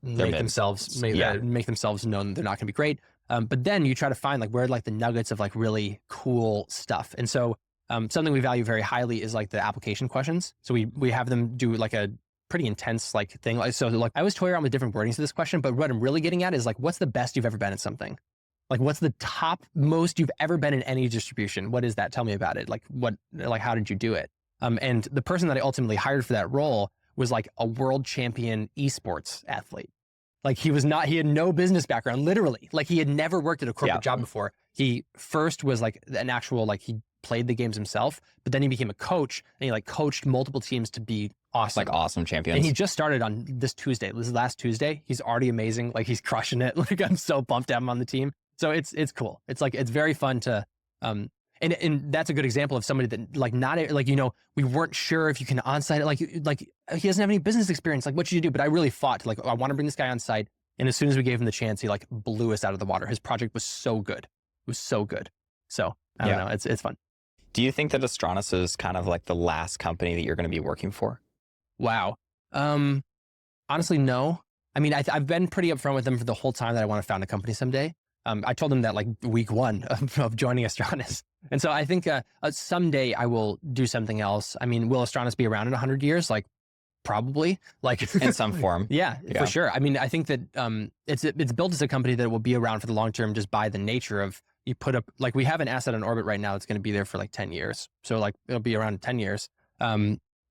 [SPEAKER 1] make themselves known they're not going to be great. But then you try to find like where like the nuggets of like really cool stuff. And so something we value very highly is like the application questions. So we have them do like a pretty intense like thing. So like I always toy around with different wordings to this question, but what I'm really getting at is like, what's the best you've ever been at something? Like what's the top most you've ever been in any distribution? What is that? Tell me about it. Like how did you do it? And the person that I ultimately hired for that role was like a world champion esports athlete. Like he had no business background, literally. Like he had never worked at a corporate job before. He first was like an actual, like he played the games himself, but then he became a coach and he like coached multiple teams to be awesome.
[SPEAKER 2] Like awesome champions.
[SPEAKER 1] And he just started on this Tuesday. This is last Tuesday. He's already amazing. Like he's crushing it. Like I'm so pumped to have him on the team. So it's cool. It's like, it's very fun to, and that's a good example of somebody that like not like, you know, we weren't sure if you can on-site it. Like he doesn't have any business experience. Like what should you do? But I really fought to like, oh, I want to bring this guy on site. And as soon as we gave him the chance, he like blew us out of the water. His project was so good. It was so good. So I don't know. It's fun.
[SPEAKER 2] Do you think that Astranis is kind of like the last company that you're going to be working for?
[SPEAKER 1] Wow. Honestly, no. I mean, I've been pretty upfront with them for the whole time that I want to found a company someday. I told them that like week one of joining Astranis. And so I think someday I will do something else. I mean, will Astranis be around in 100 years? Like probably, like
[SPEAKER 2] in some form.
[SPEAKER 1] Yeah, for sure. I mean, I think that it's built as a company that will be around for the long term just by the nature of you put up, like we have an asset on orbit right now that's going to be there for like 10 years. So like it'll be around 10 years.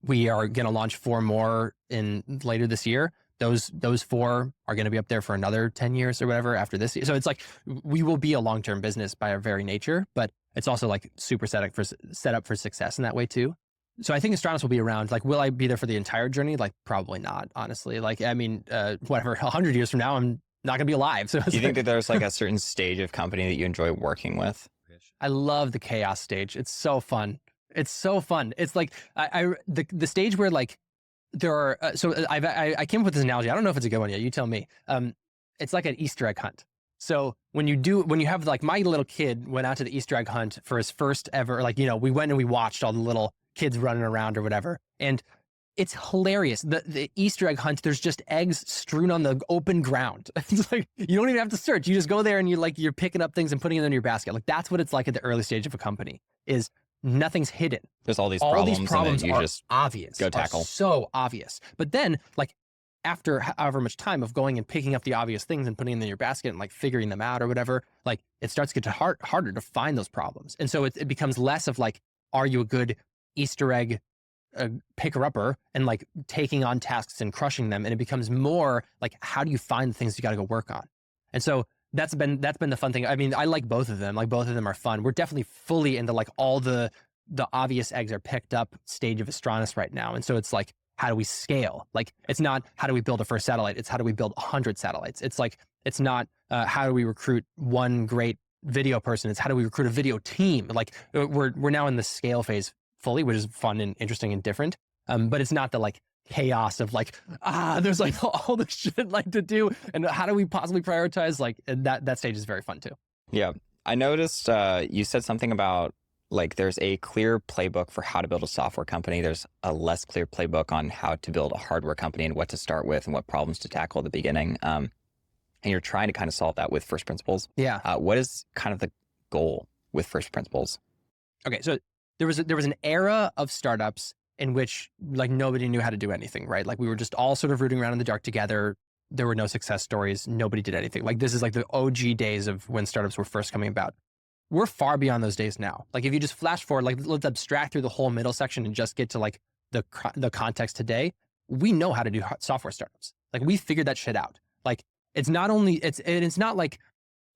[SPEAKER 1] We are going to launch 4 more in later this year. Those 4 are going to be up there for another 10 years or whatever after this year. So it's like, we will be a long-term business by our very nature, but it's also like super set up for success in that way too. So I think Astranis will be around. Like, will I be there for the entire journey? Like, probably not, honestly. Like, I mean, whatever, 100 years from now, I'm not gonna be alive. So
[SPEAKER 2] do you think that there's like a certain stage of company that you enjoy working with?
[SPEAKER 1] I love the chaos stage. It's so fun. It's so fun. It's like, the stage where like, there are, so I came up with this analogy. I don't know if it's a good one yet. You tell me. It's like an Easter egg hunt. So when you have like, my little kid went out to the Easter egg hunt for his first ever, like, you know, we went and we watched all the little kids running around or whatever. And it's hilarious. The Easter egg hunt, there's just eggs strewn on the open ground. It's like, you don't even have to search. You just go there and you're picking up things and putting it in your basket. Like that's what it's like at the early stage of a company, is nothing's hidden.
[SPEAKER 2] There's all these problems and then you
[SPEAKER 1] are
[SPEAKER 2] just
[SPEAKER 1] obvious.
[SPEAKER 2] Go tackle.
[SPEAKER 1] So obvious. But then like after however much time of going and picking up the obvious things and putting them in your basket and like figuring them out or whatever, like it starts to get harder to find those problems. And so it becomes less of like, are you a good Easter egg picker-upper and like taking on tasks and crushing them? And it becomes more like, how do you find the things you got to go work on? And so that's been the fun thing. I mean, I like both of them. Like both of them are fun. We're definitely fully into like all the obvious eggs are picked up stage of Astranis right now. And so it's like, how do we scale? Like, it's not how do we build a first satellite? It's how do we build 100 satellites? It's like, it's not how do we recruit one great video person? It's how do we recruit a video team? Like we're now in the scale phase fully, which is fun and interesting and different. But it's not the like chaos of like, there's like all this shit like to do. And how do we possibly prioritize? Like that stage is very fun too.
[SPEAKER 2] Yeah. I noticed you said something about like there's a clear playbook for how to build a software company. There's a less clear playbook on how to build a hardware company and what to start with and what problems to tackle at the beginning. And you're trying to kind of solve that with first principles.
[SPEAKER 1] Yeah.
[SPEAKER 2] What is kind of the goal with first principles?
[SPEAKER 1] Okay. So there was an era of startups in which like nobody knew how to do anything, right? Like we were just all sort of rooting around in the dark together. There were no success stories. Nobody did anything. Like this is like the OG days of when startups were first coming about. We're far beyond those days now. Like if you just flash forward, like let's abstract through the whole middle section and just get to like the context today. We know how to do software startups. Like we figured that shit out. Like it's not only, it's not like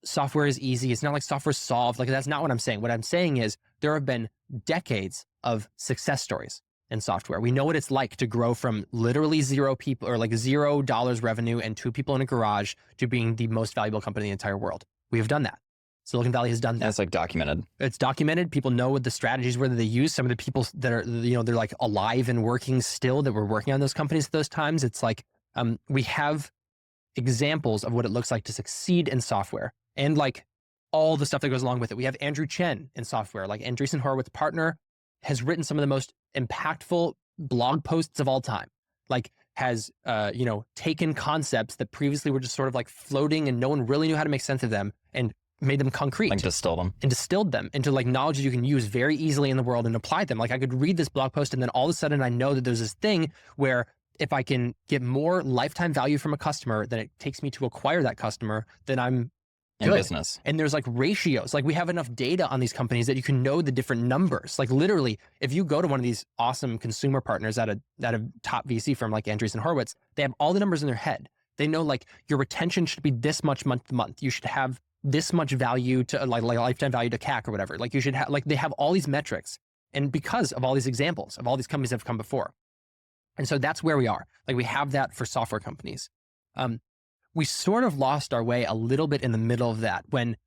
[SPEAKER 1] software is easy. It's not like software's solved. Like that's not what I'm saying. What I'm saying is there have been decades of success stories in software. We know what it's like to grow from literally 0 people or like $0 revenue and 2 people in a garage to being the most valuable company in the entire world. We have done that. Silicon Valley has done that.
[SPEAKER 2] That's like documented.
[SPEAKER 1] It's documented. People know what the strategies were that they use. Some of the people that are, you know, they're like alive and working still that were working on those companies at those times. It's like, we have examples of what it looks like to succeed in software and like all the stuff that goes along with it. We have Andrew Chen in software, like Andreessen Horowitz partner has written some of the most impactful blog posts of all time. Like has, you know, taken concepts that previously were just sort of like floating and no one really knew how to make sense of them and made them concrete.
[SPEAKER 2] Like distilled them
[SPEAKER 1] into like knowledge that you can use very easily in the world and apply them. Like I could read this blog post and then all of a sudden I know that there's this thing where if I can get more lifetime value from a customer than it takes me to acquire that customer, then I'm
[SPEAKER 2] in
[SPEAKER 1] good.
[SPEAKER 2] Business.
[SPEAKER 1] And there's like ratios. Like we have enough data on these companies that you can know the different numbers. Like literally, if you go to one of these awesome consumer partners at a top VC firm like Andreessen Horowitz, they have all the numbers in their head. They know like your retention should be this much month to month. You should have this much value to like lifetime value to CAC or whatever. Like you should have, like they have all these metrics. And because of all these examples of all these companies that have come before, And so that's where we are. Like we have that for software companies. We sort of lost our way a little bit in the middle of that when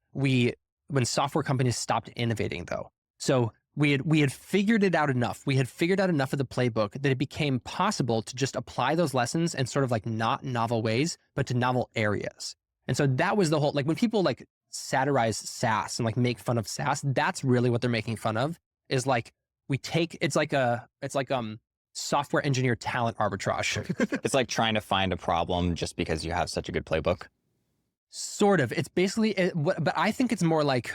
[SPEAKER 1] software companies stopped innovating though. So we had figured it out enough. We had figured out enough of the playbook that it became possible to just apply those lessons in sort of like not novel ways, but to novel areas. And so that was the whole, like when people like satirize SaaS and like make fun of SaaS, that's really what they're making fun of is like, it's like software engineer talent arbitrage.
[SPEAKER 2] It's like trying to find a problem just because you have such a good playbook.
[SPEAKER 1] Sort of. It's basically, but I think it's more like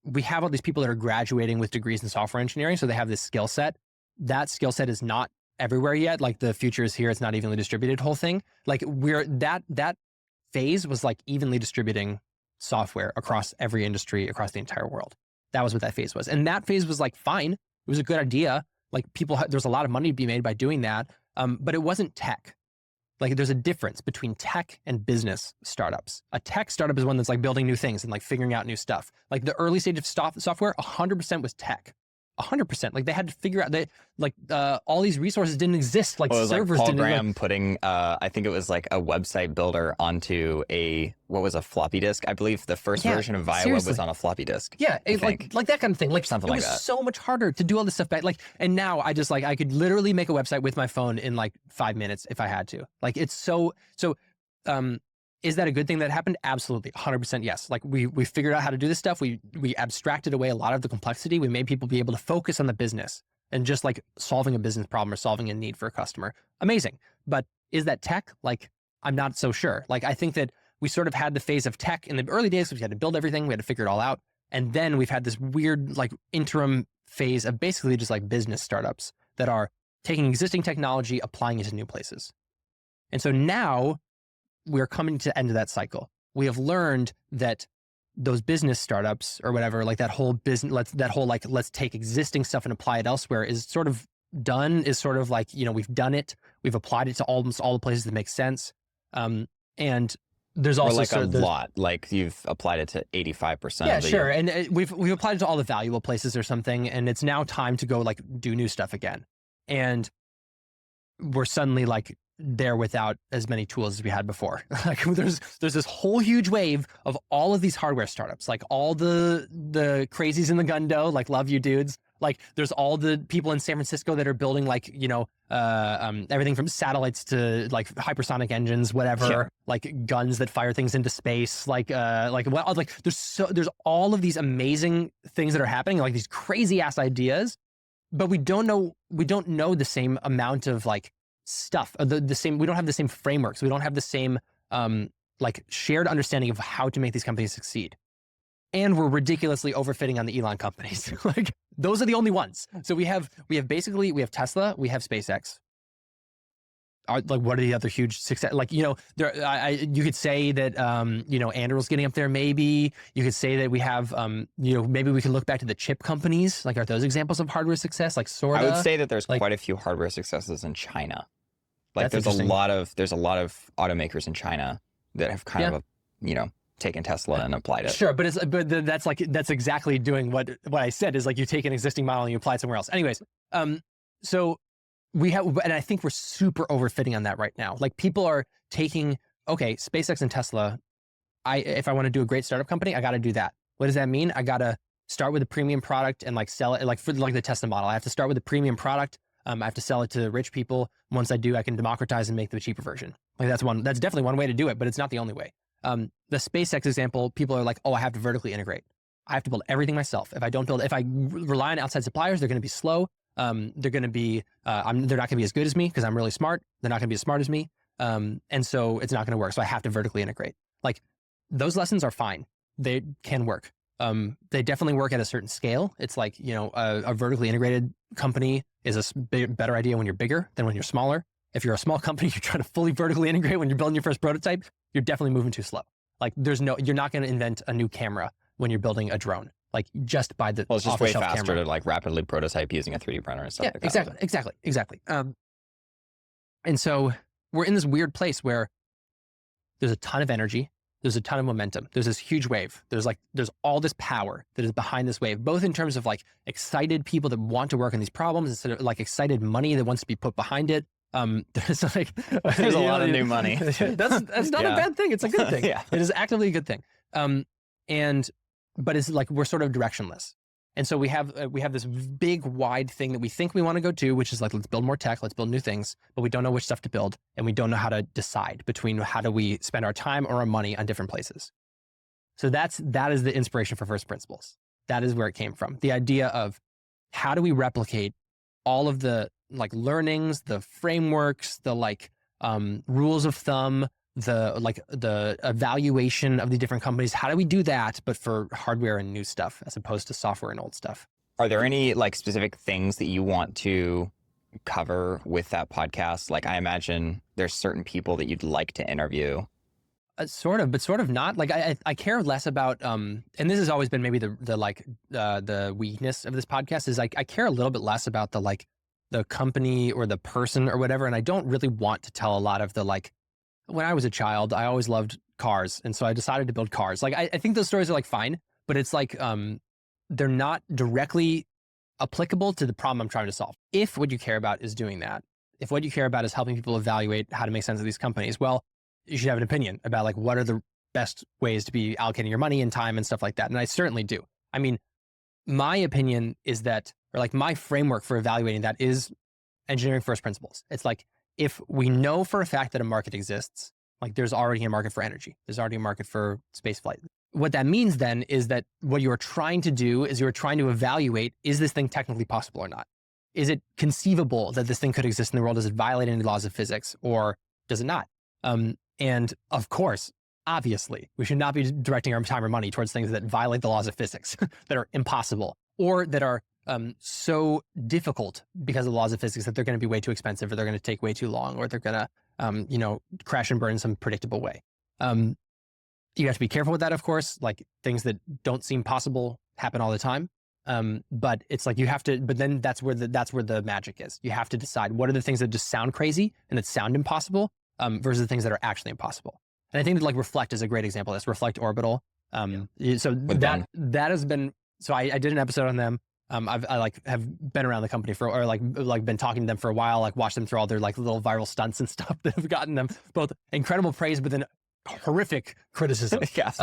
[SPEAKER 1] we have all these people that are graduating with degrees in software engineering, so they have this skill set. That skill set is not everywhere yet. Like the future is here. It's not evenly distributed. Whole thing. Like that phase was like evenly distributing software across every industry, across the entire world. That was what that phase was, and that phase was like fine. It was a good idea. Like there's a lot of money to be made by doing that, but it wasn't tech. Like there's a difference between tech and business startups. A tech startup is one that's like building new things and like figuring out new stuff. Like the early stage of software, 100% was tech. 100%. Like they had to figure out that like all these resources didn't exist. Like servers
[SPEAKER 2] like Paul
[SPEAKER 1] didn't.
[SPEAKER 2] Graham putting, I think it was like a website builder onto a floppy disk. I believe the first version of ViaWeb was on a floppy disk.
[SPEAKER 1] Yeah, like that kind of thing. Like something like that. It was so much harder to do all this stuff back. Like, and now I could literally make a website with my phone in like 5 minutes if I had to. Like it's so. Is that a good thing that happened? Absolutely. 100% yes. Like we figured out how to do this stuff. We abstracted away a lot of the complexity. We made people be able to focus on the business and just like solving a business problem or solving a need for a customer. Amazing. But is that tech? Like, I'm not so sure. Like, I think that we sort of had the phase of tech in the early days because we had to build everything. We had to figure it all out. And then we've had this weird like interim phase of basically just like business startups that are taking existing technology, applying it to new places. And so now we're coming to the end of that cycle. We have learned that those business startups or whatever, like that whole business, let's take existing stuff and apply it elsewhere is sort of done, is sort of like, we've done it. We've applied it to almost all the places that make sense. And there's also
[SPEAKER 2] like lot, like you've applied it to 85%.
[SPEAKER 1] Yeah, sure. And we've applied it to all the valuable places or something. And it's now time to go like do new stuff again. And we're suddenly like there without as many tools as we had before. Like there's this whole huge wave of all of these hardware startups, like all the crazies in the gundo, like love you dudes. Like there's all the people in San Francisco that are building like, everything from satellites to like hypersonic engines, whatever, like guns that fire things into space, there's all of these amazing things that are happening, like these crazy ass ideas, but we don't know the same amount of like stuff, the same, we don't have the same frameworks. We don't have the same like shared understanding of how to make these companies succeed. And we're ridiculously overfitting on the Elon companies. Like those are the only ones. So we have Tesla, we have SpaceX. Like what are the other huge success? Like, you could say that, Anduril's getting up there. Maybe you could say that we have, maybe we could look back to the chip companies. Like, are those examples of hardware success? Like sort of.
[SPEAKER 2] I would say that there's quite a few hardware successes in China. Like there's a lot of automakers in China that have kind of, taken Tesla and applied it.
[SPEAKER 1] Sure, but that's exactly doing what I said is like you take an existing model and you apply it somewhere else. Anyways, so we have, and I think we're super overfitting on that right now. Like people are taking, okay, SpaceX and Tesla. If I want to do a great startup company, I got to do that. What does that mean? I got to start with a premium product and like sell it, like for like the Tesla model. I have to start with a premium product. I have to sell it to rich people. Once I do, I can democratize and make the cheaper version. Like that's definitely one way to do it, but it's not the only way. The SpaceX example, people are like, oh, I have to vertically integrate. I have to build everything myself. If I rely on outside suppliers, they're going to be slow. They're going to be, they're not going to be as good as me because I'm really smart. They're not going to be as smart as me. And so it's not going to work. So I have to vertically integrate. Like those lessons are fine. They can work. They definitely work at a certain scale. It's like, a vertically integrated company is a better idea when you're bigger than when you're smaller. If you're a small company, you're trying to fully vertically integrate when you're building your first prototype, you're definitely moving too slow. Like you're not going to invent a new camera when you're building a drone. Like just by the
[SPEAKER 2] it's just way faster camera. To like rapidly prototype using a 3D printer and stuff like that. Exactly.
[SPEAKER 1] And so we're in this weird place where there's a ton of energy. there's a ton of momentum. There's this huge wave. There's all this power that is behind this wave, both in terms of like excited people that want to work on these problems instead of like excited money that wants to be put behind it. There's like,
[SPEAKER 2] there's a lot of new money.
[SPEAKER 1] That's not a bad thing. It's a good thing.
[SPEAKER 2] Yeah.
[SPEAKER 1] It is actively a good thing. But it's like, we're sort of directionless. And so we have this big wide thing that we think we want to go to, which is like, let's build more tech, let's build new things, but we don't know which stuff to build. And we don't know how to decide between how do we spend our time or our money on different places. So that is the inspiration for First Principles. That is where it came from. The idea of how do we replicate all of the like learnings, the frameworks, the like rules of thumb, the evaluation of the different companies. How do we do that, but for hardware and new stuff as opposed to software and old stuff?
[SPEAKER 2] Are there any like specific things that you want to cover with that podcast? Like, I imagine there's certain people that you'd like to interview.
[SPEAKER 1] Sort of, but sort of not. Like I care less about, and this has always been maybe the weakness of this podcast is like, I care a little bit less about the company or the person or whatever. And I don't really want to tell a lot of the like, when I was a child, I always loved cars. And so I decided to build cars. Like, I think those stories are like fine, but it's like, they're not directly applicable to the problem I'm trying to solve. If what you care about is doing that, if what you care about is helping people evaluate how to make sense of these companies, well, you should have an opinion about like, what are the best ways to be allocating your money and time and stuff like that. And I certainly do. I mean, my opinion is that, or like my framework for evaluating that is engineering first principles. It's like, if we know for a fact that a market exists, like there's already a market for energy, there's already a market for space flight. What that means then is that what you're trying to do is you're trying to evaluate, is this thing technically possible or not? Is it conceivable that this thing could exist in the world? Does it violate any laws of physics or does it not? And of course, obviously, we should not be directing our time or money towards things that violate the laws of physics, that are impossible, or that are so difficult because of the laws of physics that they're going to be way too expensive, or they're going to take way too long, or they're going to, crash and burn in some predictable way. You have to be careful with that, of course. Like things that don't seem possible happen all the time. But it's like you have to. But then that's where the magic is. You have to decide what are the things that just sound crazy and that sound impossible, versus the things that are actually impossible. And I think that like Reflect is a great example of this. Reflect Orbital. So that has been. So I did an episode on them. I have been around the company been talking to them for a while, like watched them through all their like little viral stunts and stuff that have gotten them both incredible praise, but then horrific criticism.
[SPEAKER 2] Yes.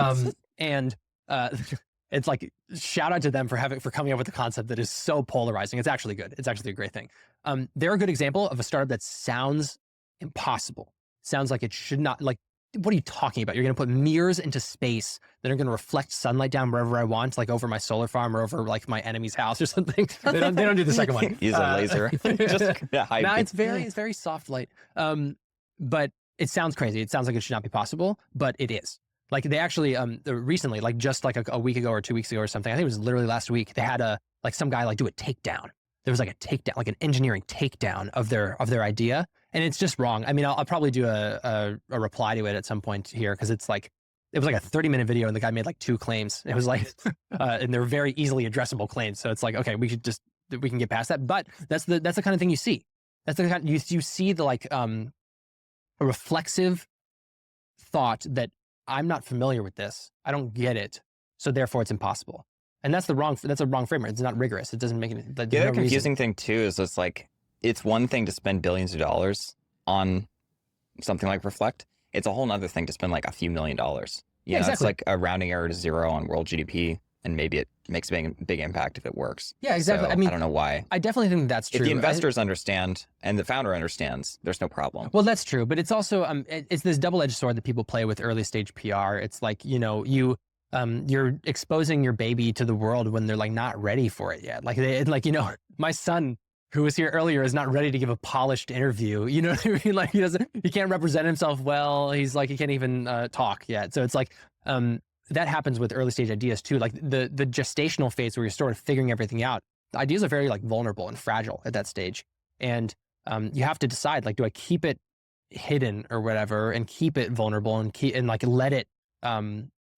[SPEAKER 1] It's like shout out to them for coming up with a concept that is so polarizing. It's actually good. It's actually a great thing. They're a good example of a startup that sounds impossible. Sounds like it should not, like, what are you talking about? You're going to put mirrors into space that are going to reflect sunlight down wherever I want, like over my solar farm or over like my enemy's house or something. They don't do the second one.
[SPEAKER 2] Use a laser.
[SPEAKER 1] It's very soft light. But it sounds crazy. It sounds like it should not be possible, but it is. Like they actually, recently, like just like a week ago or 2 weeks ago or something, I think it was literally last week, they had some guy like do a takedown. There was like a takedown, like an engineering takedown of their idea. And it's just wrong. I mean, I'll probably do a reply to it at some point here, because it was like a 30-minute video and the guy made like 2 claims. It was like, and they're very easily addressable claims. So it's like, okay, we can get past that. But that's the kind of thing you see. That's the kind you see the like a reflexive thought that I'm not familiar with this. I don't get it. So therefore it's impossible. And that's a wrong framework. It's not rigorous. It doesn't make any.
[SPEAKER 2] The other confusing thing too is it's like, it's one thing to spend billions of dollars on something like Reflect. It's a whole nother thing to spend like a few $1 million. Yeah, exactly. It's like a rounding error to 0 on world GDP, and maybe it makes a big impact if it works.
[SPEAKER 1] Yeah, exactly.
[SPEAKER 2] So, I don't know why.
[SPEAKER 1] I definitely think that's true.
[SPEAKER 2] If the investors understand and the founder understands, there's no problem.
[SPEAKER 1] Well, that's true, but it's also it's this double-edged sword that people play with early stage PR. It's like, you're exposing your baby to the world when they're like not ready for it yet. My son, who was here earlier, is not ready to give a polished interview. You know what I mean? Like he can't represent himself well. He's like, he can't even talk yet. So it's like, that happens with early stage ideas too. Like the gestational phase where you're sort of figuring everything out. The ideas are very like vulnerable and fragile at that stage. And you have to decide, like, do I keep it hidden or whatever and keep it vulnerable and like let it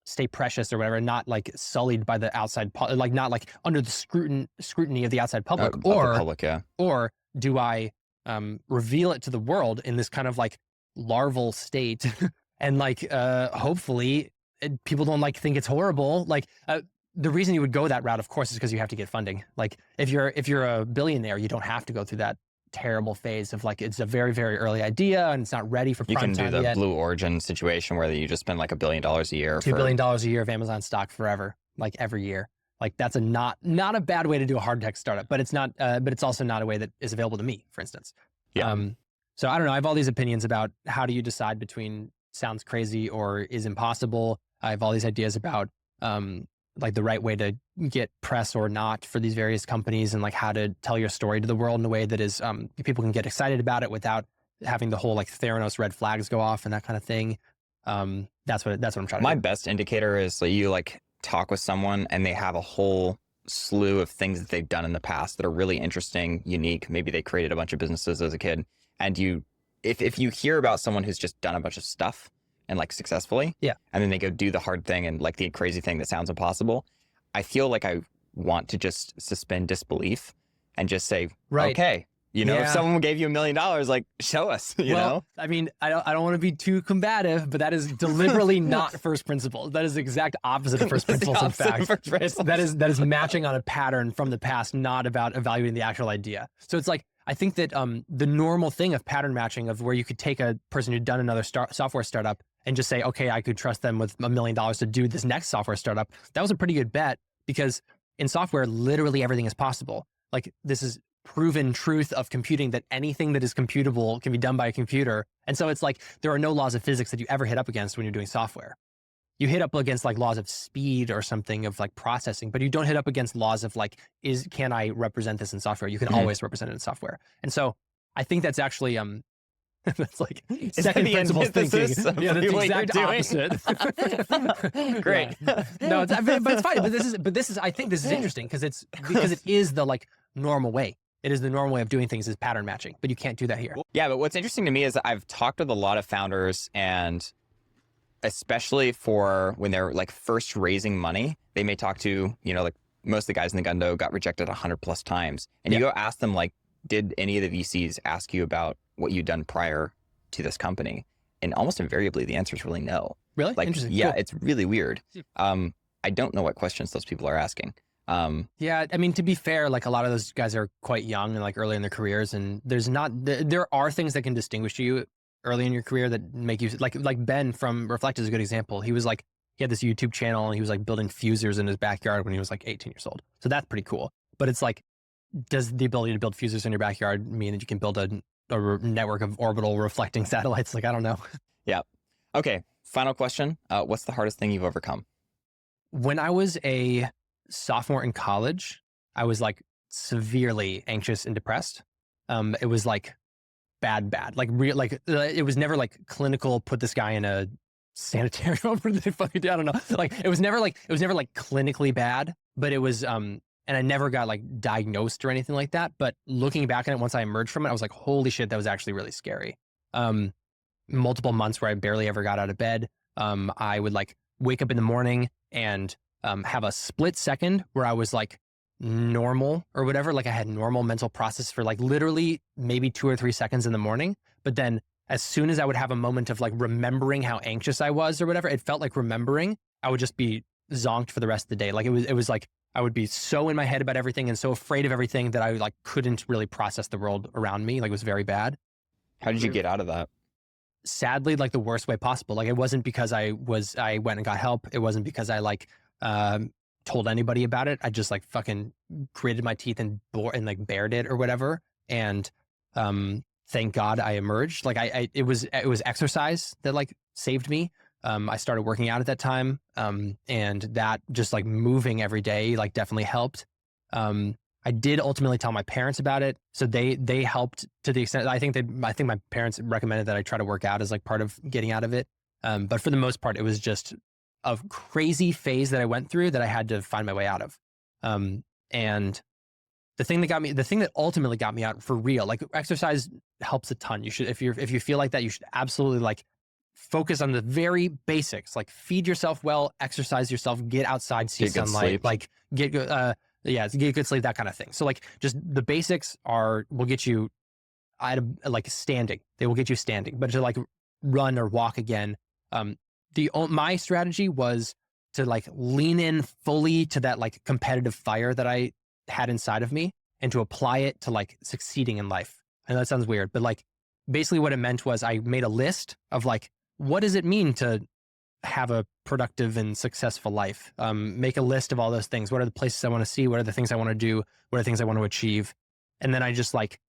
[SPEAKER 1] stay precious or whatever, not like sullied by the outside, like not like under the scrutiny of the outside public, or do I reveal it to the world in this kind of like larval state And like, hopefully people don't like think it's horrible. Like, the reason you would go that route, of course, is because you have to get funding. Like if you're a billionaire, you don't have to go through that terrible phase of like, it's a very, very early idea and it's not ready for prime time yet.
[SPEAKER 2] You can do the Blue Origin situation where you just spend like $1 billion a year.
[SPEAKER 1] $2 billion a year of Amazon stock forever, like every year. Like that's not a bad way to do a hard tech startup, but it's not, but it's also not a way that is available to me, for instance.
[SPEAKER 2] Yeah.
[SPEAKER 1] So I don't know. I have all these opinions about how do you decide between sounds crazy or is impossible. I have all these ideas about, like the right way to get press or not for these various companies and like how to tell your story to the world in a way that is, people can get excited about it without having the whole like Theranos red flags go off and that kind of thing. That's what I'm trying to do.
[SPEAKER 2] My best indicator is like you like talk with someone and they have a whole slew of things that they've done in the past that are really interesting, unique. Maybe they created a bunch of businesses as a kid. And if you hear about someone who's just done a bunch of stuff and like successfully,
[SPEAKER 1] yeah,
[SPEAKER 2] and then they go do the hard thing and like the crazy thing that sounds impossible, I feel like I want to just suspend disbelief and just say, okay, if someone gave you $1 million, like show us, you know?
[SPEAKER 1] I mean, I don't want to be too combative, but that is deliberately not first principles. That is the exact opposite of first principles. In fact, that is matching on a pattern from the past, not about evaluating the actual idea. So it's like, I think that the normal thing of pattern matching of where you could take a person who'd done another software startup and just say, okay, I could trust them with $1 million to do this next software startup. That was a pretty good bet because in software, literally everything is possible. Like this is proven truth of computing that anything that is computable can be done by a computer. And so it's like, there are no laws of physics that you ever hit up against when you're doing software. You hit up against like laws of speed or something of like processing, but you don't hit up against laws of like, can I represent this in software? You can always represent it in software. And so I think that's actually, that's like second principles thinking. Yeah, that's the exact opposite. Great. No, but it's fine. But this is, I think this is interesting because it is the like normal way. It is the normal way of doing things is pattern matching, but you can't do that here.
[SPEAKER 2] Yeah, but what's interesting to me is that I've talked with a lot of founders and especially for when they're like first raising money, they may talk to, like most of the guys in the Gundo got rejected 100+ times. And you go ask them like, did any of the VCs ask you about what you'd done prior to this company? And almost invariably, the answer is really no.
[SPEAKER 1] Really?
[SPEAKER 2] Like,
[SPEAKER 1] interesting.
[SPEAKER 2] Yeah,
[SPEAKER 1] cool.
[SPEAKER 2] It's really weird. I don't know what questions those people are asking.
[SPEAKER 1] Yeah, I mean, to be fair, like a lot of those guys are quite young and like early in their careers, and there are things that can distinguish you early in your career that make you like Ben from Reflect is a good example. He had this YouTube channel and he was like building fusers in his backyard when he was like 18 years old. So that's pretty cool. But it's like, does the ability to build fusers in your backyard mean that you can build a network of orbital reflecting satellites? Like, I don't know.
[SPEAKER 2] Yeah. Okay. Final question. What's the hardest thing you've overcome?
[SPEAKER 1] When I was a sophomore in college, I was like severely anxious and depressed. It was like bad, like real, like it was never like clinical, put this guy in a sanitarium or they fucking do. I don't know. Like it was never like clinically bad, but it was, and I never got like diagnosed or anything like that. But looking back on it, once I emerged from it, I was like, holy shit, that was actually really scary. Multiple months where I barely ever got out of bed. I would like wake up in the morning and have a split second where I was like normal or whatever. Like I had normal mental process for like literally maybe 2 or 3 seconds in the morning. But then as soon as I would have a moment of like remembering how anxious I was or whatever, it felt like remembering, I would just be zonked for the rest of the day. Like it was like, I would be so in my head about everything and so afraid of everything that I like couldn't really process the world around me. Like it was very bad.
[SPEAKER 2] How did you get out of that?
[SPEAKER 1] Sadly, like the worst way possible. Like it wasn't because I went and got help. It wasn't because I like told anybody about it. I just like fucking gritted my teeth and like bared it or whatever. And thank God I emerged. Like it was exercise that like saved me. I started working out at that time. And that just like moving every day like definitely helped. I did ultimately tell my parents about it. So they helped to the extent I think my parents recommended that I try to work out as like part of getting out of it. But for the most part, it was just a crazy phase that I went through that I had to find my way out of. And the thing that ultimately got me out for real, like exercise helps a ton. You should, if you feel like that, you should absolutely like focus on the very basics, like feed yourself well, exercise yourself, get outside, see sunlight, like get good sleep, that kind of thing. So like just the basics will get you like standing. They will get you standing, but to like run or walk again, My strategy was to like lean in fully to that like competitive fire that I had inside of me and to apply it to like succeeding in life. I know that sounds weird, but like basically what it meant was I made a list of like, what does it mean to have a productive and successful life? Make a list of all those things. What are the places I want to see? What are the things I want to do? What are the things I want to achieve? And then I just like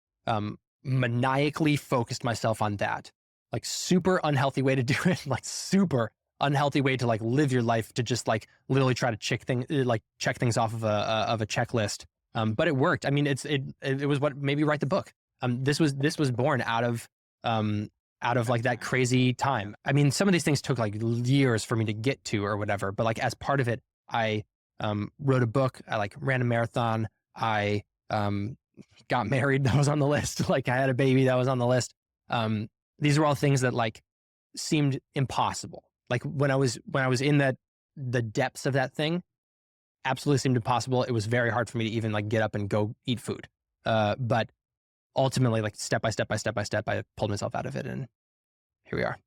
[SPEAKER 1] maniacally focused myself on that. Like super unhealthy way to do it. Like super unhealthy way to like live your life, to just like literally try to check things off of a checklist. But it worked. I mean, it was what made me write the book. This was born out of like that crazy time. I mean, some of these things took like years for me to get to or whatever, but like as part of it, I wrote a book. I like ran a marathon. I got married. That was on the list. Like I had a baby. That was on the list. These were all things that like seemed impossible. Like when I was in the depths of that thing, absolutely seemed impossible. It was very hard for me to even like get up and go eat food. But ultimately, like step by step, I pulled myself out of it, and here we are.